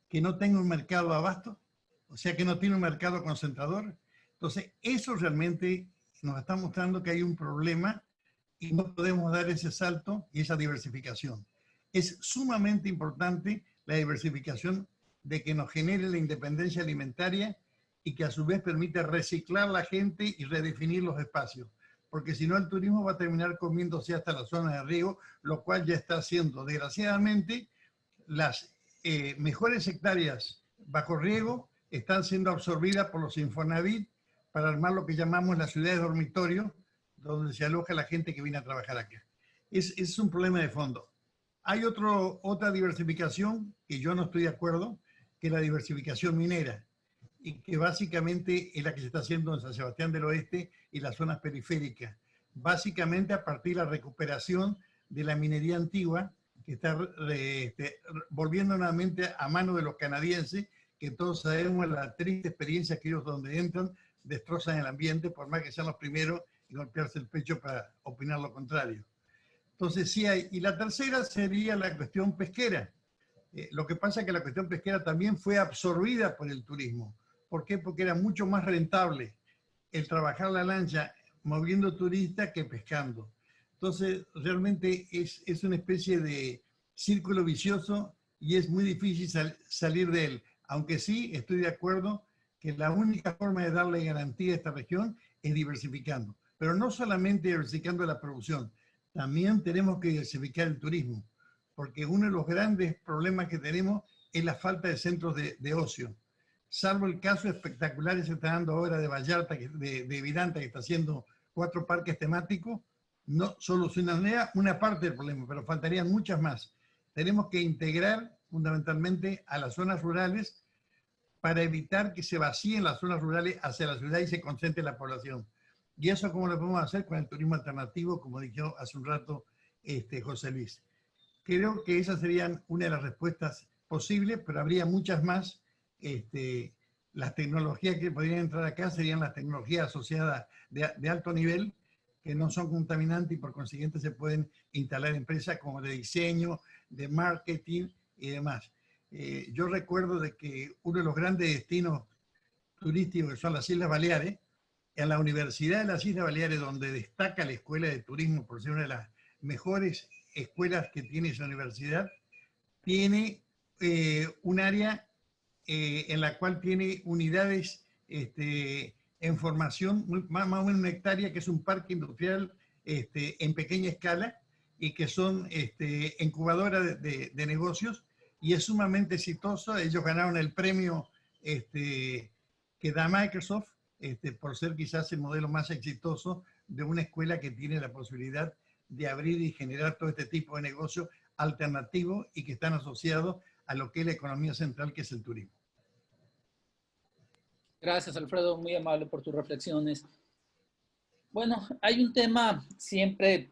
que no tenga un mercado de abasto, o sea que no tiene un mercado concentrador. Entonces, eso realmente nos está mostrando que hay un problema y no podemos dar ese salto y esa diversificación. Es sumamente importante la diversificación de que nos genere la independencia alimentaria y que a su vez permita reciclar la gente y redefinir los espacios. Porque si no, el turismo va a terminar comiéndose hasta la zona de riego, lo cual ya está haciendo. Desgraciadamente, las mejores hectáreas bajo riego están siendo absorbidas por los Infonavit para armar lo que llamamos las ciudades dormitorio, donde se aloja la gente que viene a trabajar acá. Es un problema de fondo. Hay otra diversificación que yo no estoy de acuerdo, que es la diversificación minera, y que básicamente es la que se está haciendo en San Sebastián del Oeste y las zonas periféricas. Básicamente a partir de la recuperación de la minería antigua, que está volviendo nuevamente a mano de los canadienses, que todos sabemos la triste experiencia que ellos donde entran destrozan el ambiente, por más que sean los primeros en golpearse el pecho para opinar lo contrario. Entonces sí hay. Y la tercera sería la cuestión pesquera. Lo que pasa es que la cuestión pesquera también fue absorbida por el turismo. ¿Por qué? Porque era mucho más rentable el trabajar la lancha moviendo turistas que pescando. Entonces, realmente es una especie de círculo vicioso y es muy difícil salir de él. Aunque sí estoy de acuerdo que la única forma de darle garantía a esta región es diversificando. Pero no solamente diversificando la producción, también tenemos que diversificar el turismo. Porque uno de los grandes problemas que tenemos es la falta de centros de ocio. Salvo el caso espectacular que se está dando ahora de Vallarta, de Vidanta, que está haciendo 4 parques temáticos, no solucionaría una parte del problema, pero faltarían muchas más. Tenemos que integrar fundamentalmente a las zonas rurales para evitar que se vacíen las zonas rurales hacia la ciudad y se concentre la población. ¿Y eso cómo lo podemos hacer? Con el turismo alternativo, como dijo hace un rato José Luis. Creo que esas serían una de las respuestas posibles, pero habría muchas más. Las tecnologías que podrían entrar acá serían las tecnologías asociadas de alto nivel, que no son contaminantes y por consiguiente se pueden instalar empresas como de diseño, de marketing y demás. Yo recuerdo de que uno de los grandes destinos turísticos que son las Islas Baleares, en la Universidad de las Islas Baleares, donde destaca la Escuela de Turismo por ser una de las mejores escuelas que tiene esa universidad, tiene un área en la cual tiene unidades en formación, más o menos 1 hectárea, que es un parque industrial en pequeña escala y que son incubadoras de negocios, y es sumamente exitoso. Ellos ganaron el premio que da Microsoft por ser quizás el modelo más exitoso de una escuela que tiene la posibilidad de abrir y generar todo este tipo de negocios alternativos y que están asociados a lo que es la economía central, que es el turismo. Gracias, Alfredo, muy amable por tus reflexiones. Bueno, hay un tema siempre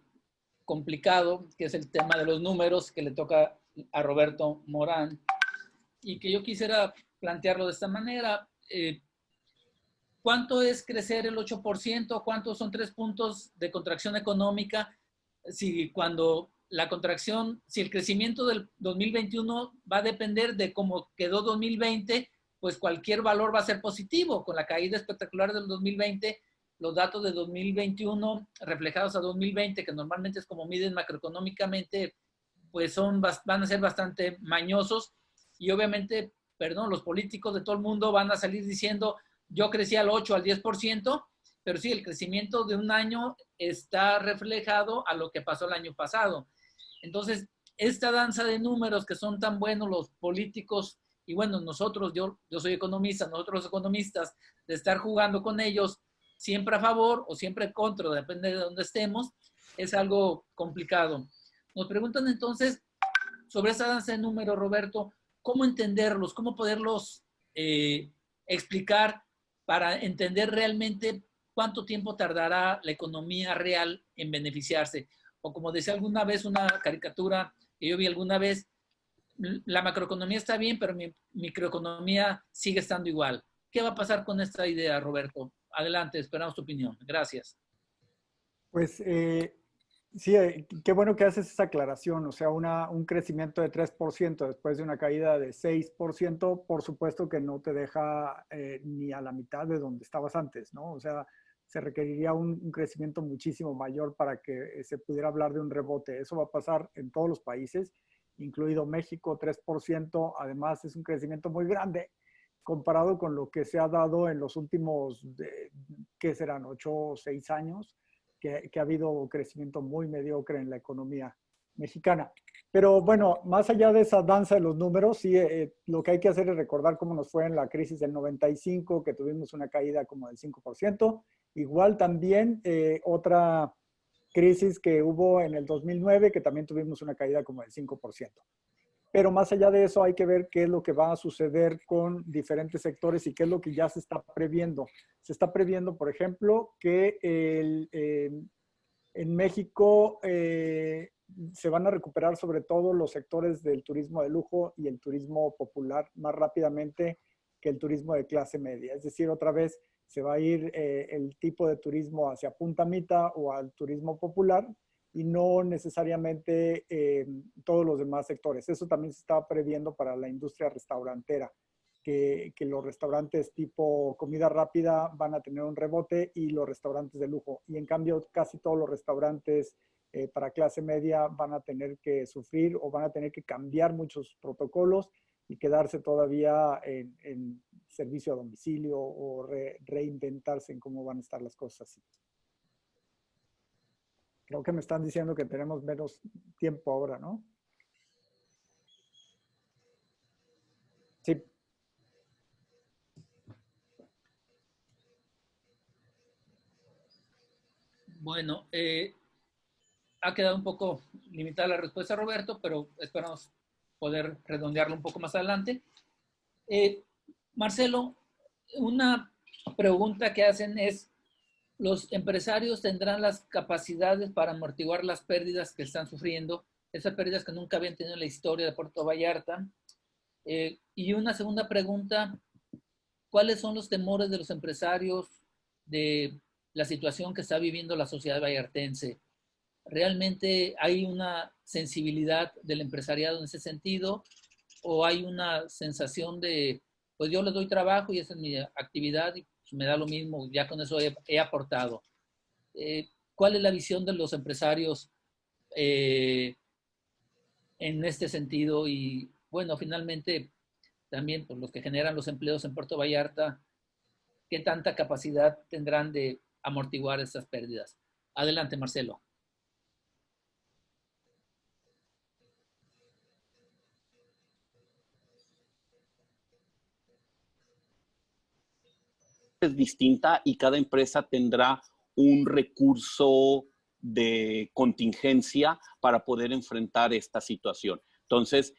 complicado, que es el tema de los números, que le toca a Roberto Morán, y que yo quisiera plantearlo de esta manera. ¿Cuánto es crecer el 8%? ¿Cuántos son 3 puntos de contracción económica? Si cuando la contracción, si el crecimiento del 2021 va a depender de cómo quedó 2020, pues cualquier valor va a ser positivo. Con la caída espectacular del 2020, los datos de 2021 reflejados a 2020, que normalmente es como miden macroeconómicamente, pues van a ser bastante mañosos. Y obviamente, los políticos de todo el mundo van a salir diciendo, yo crecí al 8, al 10%, pero sí, el crecimiento de un año está reflejado a lo que pasó el año pasado. Entonces, esta danza de números que son tan buenos los políticos, y bueno, nosotros, yo soy economista, nosotros los economistas, de estar jugando con ellos, siempre a favor o siempre contra, depende de dónde estemos, es algo complicado. Nos preguntan entonces sobre esa danza de números, Roberto, ¿cómo entenderlos? ¿Cómo poderlos explicar para entender realmente cuánto tiempo tardará la economía real en beneficiarse? O como decía alguna vez una caricatura que yo vi alguna vez, la macroeconomía está bien, pero mi microeconomía sigue estando igual. ¿Qué va a pasar con esta idea, Roberto? Adelante, esperamos tu opinión. Gracias. Pues sí, qué bueno que haces esa aclaración. O sea, un crecimiento de 3% después de una caída de 6%, por supuesto que no te deja ni a la mitad de donde estabas antes, ¿no? O sea, se requeriría un crecimiento muchísimo mayor para que se pudiera hablar de un rebote. Eso va a pasar en todos los países, incluido México, 3%. Además, es un crecimiento muy grande comparado con lo que se ha dado en los últimos, ¿qué serán? 8 o 6 años, que ha habido crecimiento muy mediocre en la economía mexicana. Pero bueno, más allá de esa danza de los números, sí, lo que hay que hacer es recordar cómo nos fue en la crisis del 95, que tuvimos una caída como del 5%. Igual también otra crisis que hubo en el 2009, que también tuvimos una caída como del 5%. Pero más allá de eso hay que ver qué es lo que va a suceder con diferentes sectores y qué es lo que ya se está previendo. Se está previendo, por ejemplo, que en México se van a recuperar sobre todo los sectores del turismo de lujo y el turismo popular más rápidamente que el turismo de clase media. Es decir, otra vez se va a ir el tipo de turismo hacia punta mita o al turismo popular, y no necesariamente todos los demás sectores. Eso también se está previendo para la industria restaurantera, que los restaurantes tipo comida rápida van a tener un rebote y los restaurantes de lujo. Y en cambio, casi todos los restaurantes para clase media van a tener que sufrir o van a tener que cambiar muchos protocolos y quedarse todavía en servicio a domicilio o reinventarse en cómo van a estar las cosas así. Creo que me están diciendo que tenemos menos tiempo ahora, ¿no? Sí. Bueno, ha quedado un poco limitada la respuesta, Roberto, pero esperamos poder redondearlo un poco más adelante. Marcelo, una pregunta que hacen es, ¿los empresarios tendrán las capacidades para amortiguar las pérdidas que están sufriendo? Esas pérdidas que nunca habían tenido en la historia de Puerto Vallarta. Y una segunda pregunta, ¿cuáles son los temores de los empresarios de la situación que está viviendo la sociedad vallartense? ¿Realmente hay una sensibilidad del empresariado en ese sentido? ¿O hay una sensación de, pues yo les doy trabajo y esa es mi actividad y me da lo mismo, ya con eso he aportado? ¿Cuál es la visión de los empresarios en este sentido? Y bueno, finalmente también por los que generan los empleos en Puerto Vallarta, ¿qué tanta capacidad tendrán de amortiguar esas pérdidas? Adelante, Marcelo. Es distinta y cada empresa tendrá un recurso de contingencia para poder enfrentar esta situación. Entonces,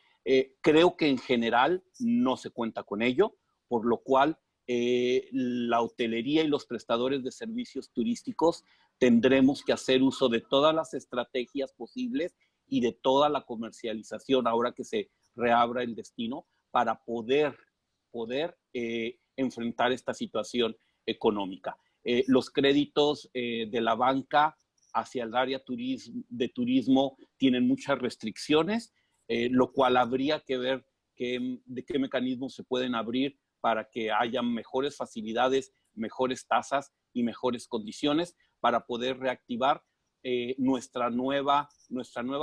creo que en general no se cuenta con ello, por lo cual la hotelería y los prestadores de servicios turísticos tendremos que hacer uso de todas las estrategias posibles y de toda la comercialización ahora que se reabra el destino para poder enfrentar esta situación económica. Los créditos de la banca hacia el área de turismo tienen muchas restricciones, lo cual habría que ver de qué mecanismos se pueden abrir para que haya mejores facilidades, mejores tasas y mejores condiciones para poder reactivar nuestra nueva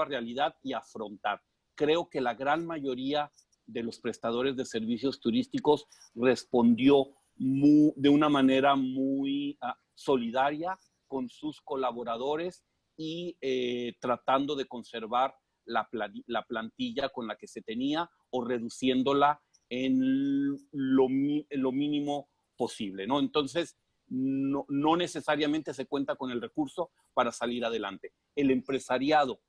realidad y afrontar. Creo que la gran mayoría de los prestadores de servicios turísticos respondió de una manera muy solidaria con sus colaboradores y tratando de conservar la plantilla con la que se tenía o reduciéndola en lo mínimo posible, ¿no? Entonces, no necesariamente se cuenta con el recurso para salir adelante. El empresariado,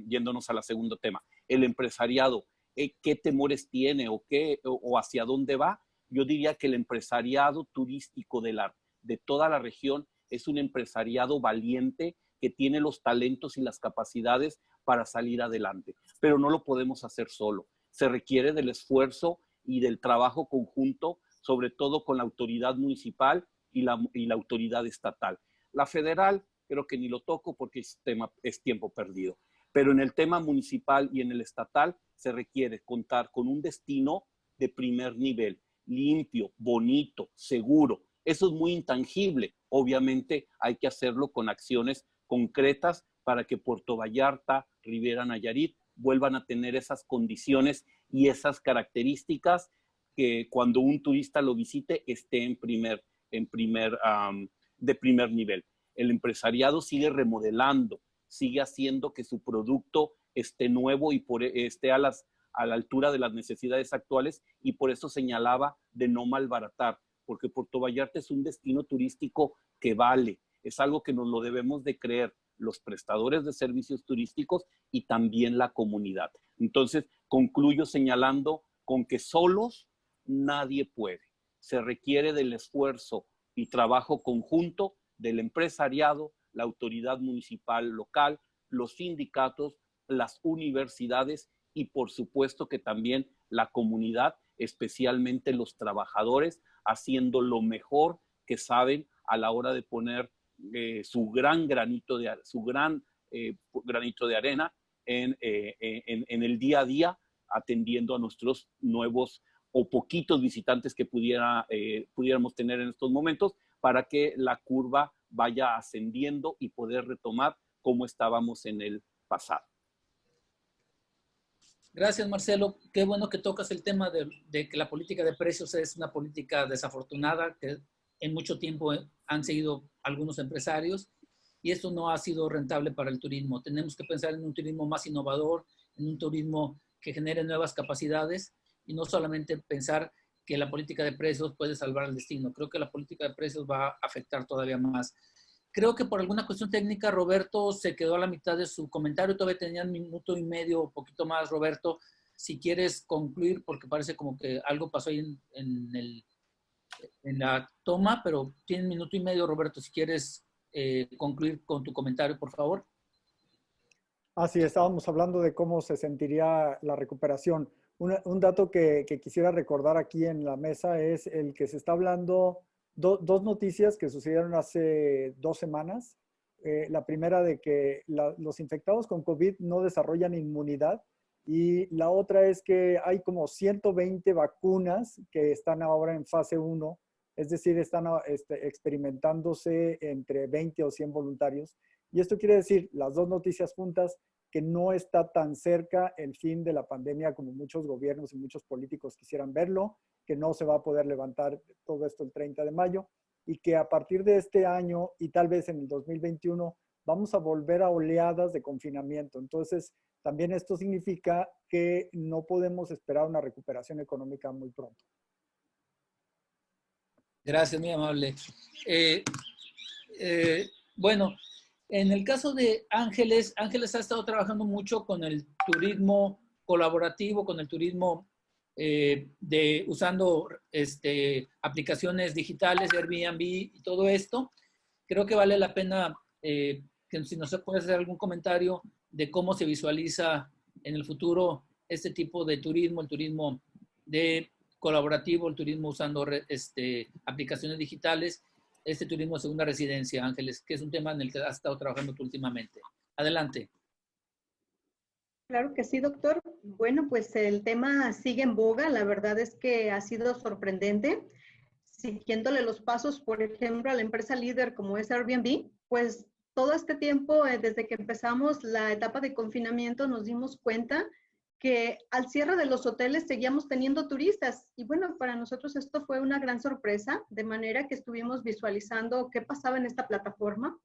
yéndonos al segundo tema, el empresariado, ¿qué temores tiene o hacia dónde va? Yo diría que el empresariado turístico de toda la región es un empresariado valiente que tiene los talentos y las capacidades para salir adelante, pero no lo podemos hacer solo. Se requiere del esfuerzo y del trabajo conjunto, sobre todo con la autoridad municipal y la autoridad estatal. La federal creo que ni lo toco porque es tiempo perdido, pero en el tema municipal y en el estatal se requiere contar con un destino de primer nivel, limpio, bonito, seguro. Eso es muy intangible. Obviamente hay que hacerlo con acciones concretas para que Puerto Vallarta, Riviera Nayarit vuelvan a tener esas condiciones y esas características que cuando un turista lo visite esté de primer nivel. El empresariado sigue remodelando, sigue haciendo que su producto esté nuevo y esté a la altura de las necesidades actuales, y por eso señalaba de no malbaratar, porque Puerto Vallarta es un destino turístico que vale, es algo que nos lo debemos de creer los prestadores de servicios turísticos y también la comunidad. Entonces, concluyo señalando con que solos nadie puede. Se requiere del esfuerzo y trabajo conjunto del empresariado, la autoridad municipal local, los sindicatos, las universidades y por supuesto que también la comunidad, especialmente los trabajadores, haciendo lo mejor que saben a la hora de poner su gran granito de arena en el día a día, atendiendo a nuestros nuevos o poquitos visitantes que pudiéramos tener en estos momentos, para que la curva vaya ascendiendo y poder retomar como estábamos en el pasado. Gracias, Marcelo. Qué bueno que tocas el tema de que la política de precios es una política desafortunada, que en mucho tiempo han seguido algunos empresarios, y esto no ha sido rentable para el turismo. Tenemos que pensar en un turismo más innovador, en un turismo que genere nuevas capacidades, y no solamente pensar que la política de precios puede salvar el destino. Creo que la política de precios va a afectar todavía más. Creo que por alguna cuestión técnica, Roberto se quedó a la mitad de su comentario. Todavía tenía un minuto y medio, un poquito más, Roberto. Si quieres concluir, porque parece como que algo pasó ahí en la toma, pero tienes un minuto y medio, Roberto, si quieres concluir con tu comentario, por favor. Sí, estábamos hablando de cómo se sentiría la recuperación. Un dato que quisiera recordar aquí en la mesa es el que se está hablando, dos noticias que sucedieron hace 2 semanas. La primera de que los infectados con COVID no desarrollan inmunidad, y la otra es que hay como 120 vacunas que están ahora en fase 1, es decir, están experimentándose entre 20 o 100 voluntarios. Y esto quiere decir, las dos noticias juntas, que no está tan cerca el fin de la pandemia como muchos gobiernos y muchos políticos quisieran verlo, que no se va a poder levantar todo esto el 30 de mayo, y que a partir de este año y tal vez en el 2021 vamos a volver a oleadas de confinamiento. Entonces, también esto significa que no podemos esperar una recuperación económica muy pronto. Gracias, muy amable. Bueno, en el caso de Ángeles, Ángeles ha estado trabajando mucho con el turismo colaborativo, con el turismo usando aplicaciones digitales, Airbnb y todo esto. Creo que vale la pena que si nos puede hacer algún comentario de cómo se visualiza en el futuro este tipo de turismo, el turismo de colaborativo, el turismo usando aplicaciones digitales, este turismo de segunda residencia, Ángeles, que es un tema en el que has estado trabajando tú últimamente. Adelante. Claro que sí, doctor. Bueno, pues el tema sigue en boga. La verdad es que ha sido sorprendente. Siguiéndole los pasos, por ejemplo, a la empresa líder como es Airbnb, pues todo este tiempo, desde que empezamos la etapa de confinamiento, nos dimos cuenta que al cierre de los hoteles seguíamos teniendo turistas. Y bueno, para nosotros esto fue una gran sorpresa, de manera que estuvimos visualizando qué pasaba en esta plataforma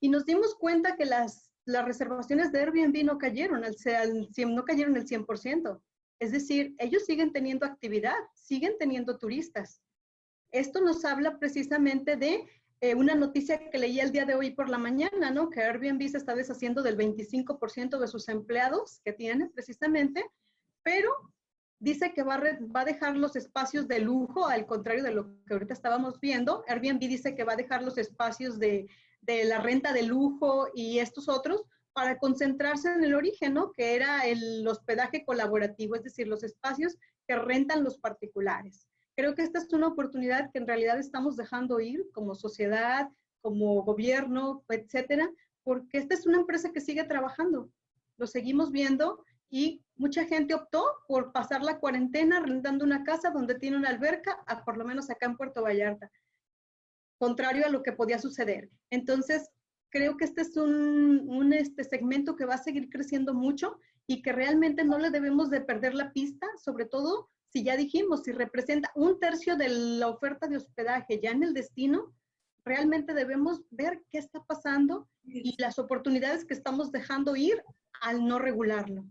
y nos dimos cuenta que las reservaciones de Airbnb no cayeron el 100%. Es decir, ellos siguen teniendo actividad, siguen teniendo turistas. Esto nos habla precisamente de una noticia que leí el día de hoy por la mañana, ¿no? Que Airbnb se está deshaciendo del 25% de sus empleados que tiene precisamente, pero dice que va a dejar los espacios de lujo, al contrario de lo que ahorita estábamos viendo. Airbnb dice que va a dejar los espacios de la renta de lujo y estos otros para concentrarse en el origen, ¿no? Que era el hospedaje colaborativo, es decir, los espacios que rentan los particulares. Creo que esta es una oportunidad que en realidad estamos dejando ir como sociedad, como gobierno, etcétera, porque esta es una empresa que sigue trabajando. Lo seguimos viendo y mucha gente optó por pasar la cuarentena rentando una casa donde tiene una alberca, por lo menos acá en Puerto Vallarta, contrario a lo que podía suceder. Entonces, creo que este es un segmento que va a seguir creciendo mucho y que realmente no le debemos de perder la pista, sobre todo si ya dijimos, si representa 1/3 de la oferta de hospedaje ya en el destino, realmente debemos ver qué está pasando y las oportunidades que estamos dejando ir al no regularlo.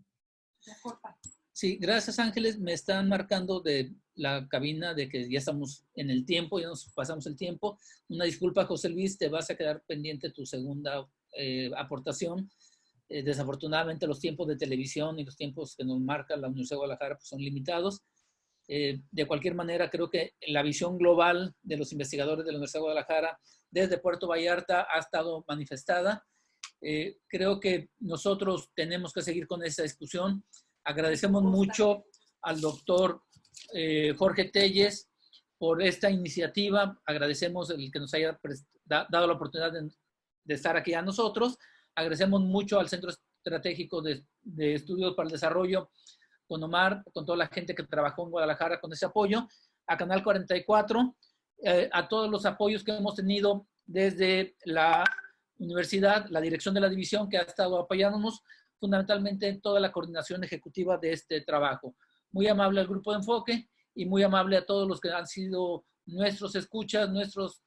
Sí, gracias Ángeles. Me están marcando de la cabina de que ya estamos en el tiempo, ya nos pasamos el tiempo. Una disculpa, José Luis, te vas a quedar pendiente tu segunda aportación. Desafortunadamente los tiempos de televisión y los tiempos que nos marca la Universidad de Guadalajara pues, son limitados. De cualquier manera, creo que la visión global de los investigadores de la Universidad de Guadalajara desde Puerto Vallarta ha estado manifestada. Creo que nosotros tenemos que seguir con esta discusión. Agradecemos mucho al doctor Jorge Telles por esta iniciativa. Agradecemos el que nos haya dado la oportunidad de estar aquí a nosotros. Agradecemos mucho al Centro Estratégico de Estudios para el Desarrollo, con Omar, con toda la gente que trabajó en Guadalajara con ese apoyo, a Canal 44, a todos los apoyos que hemos tenido desde la universidad, la dirección de la división que ha estado apoyándonos, fundamentalmente en toda la coordinación ejecutiva de este trabajo. Muy amable al Grupo de Enfoque y muy amable a todos los que han sido nuestros escuchas, nuestros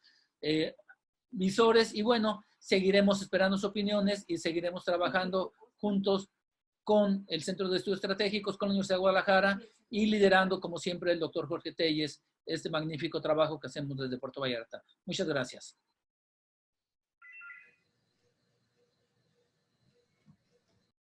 visores, y bueno, seguiremos esperando sus opiniones y seguiremos trabajando juntos con el Centro de Estudios Estratégicos, con la Universidad de Guadalajara y liderando, como siempre, el doctor Jorge Telles, este magnífico trabajo que hacemos desde Puerto Vallarta. Muchas gracias.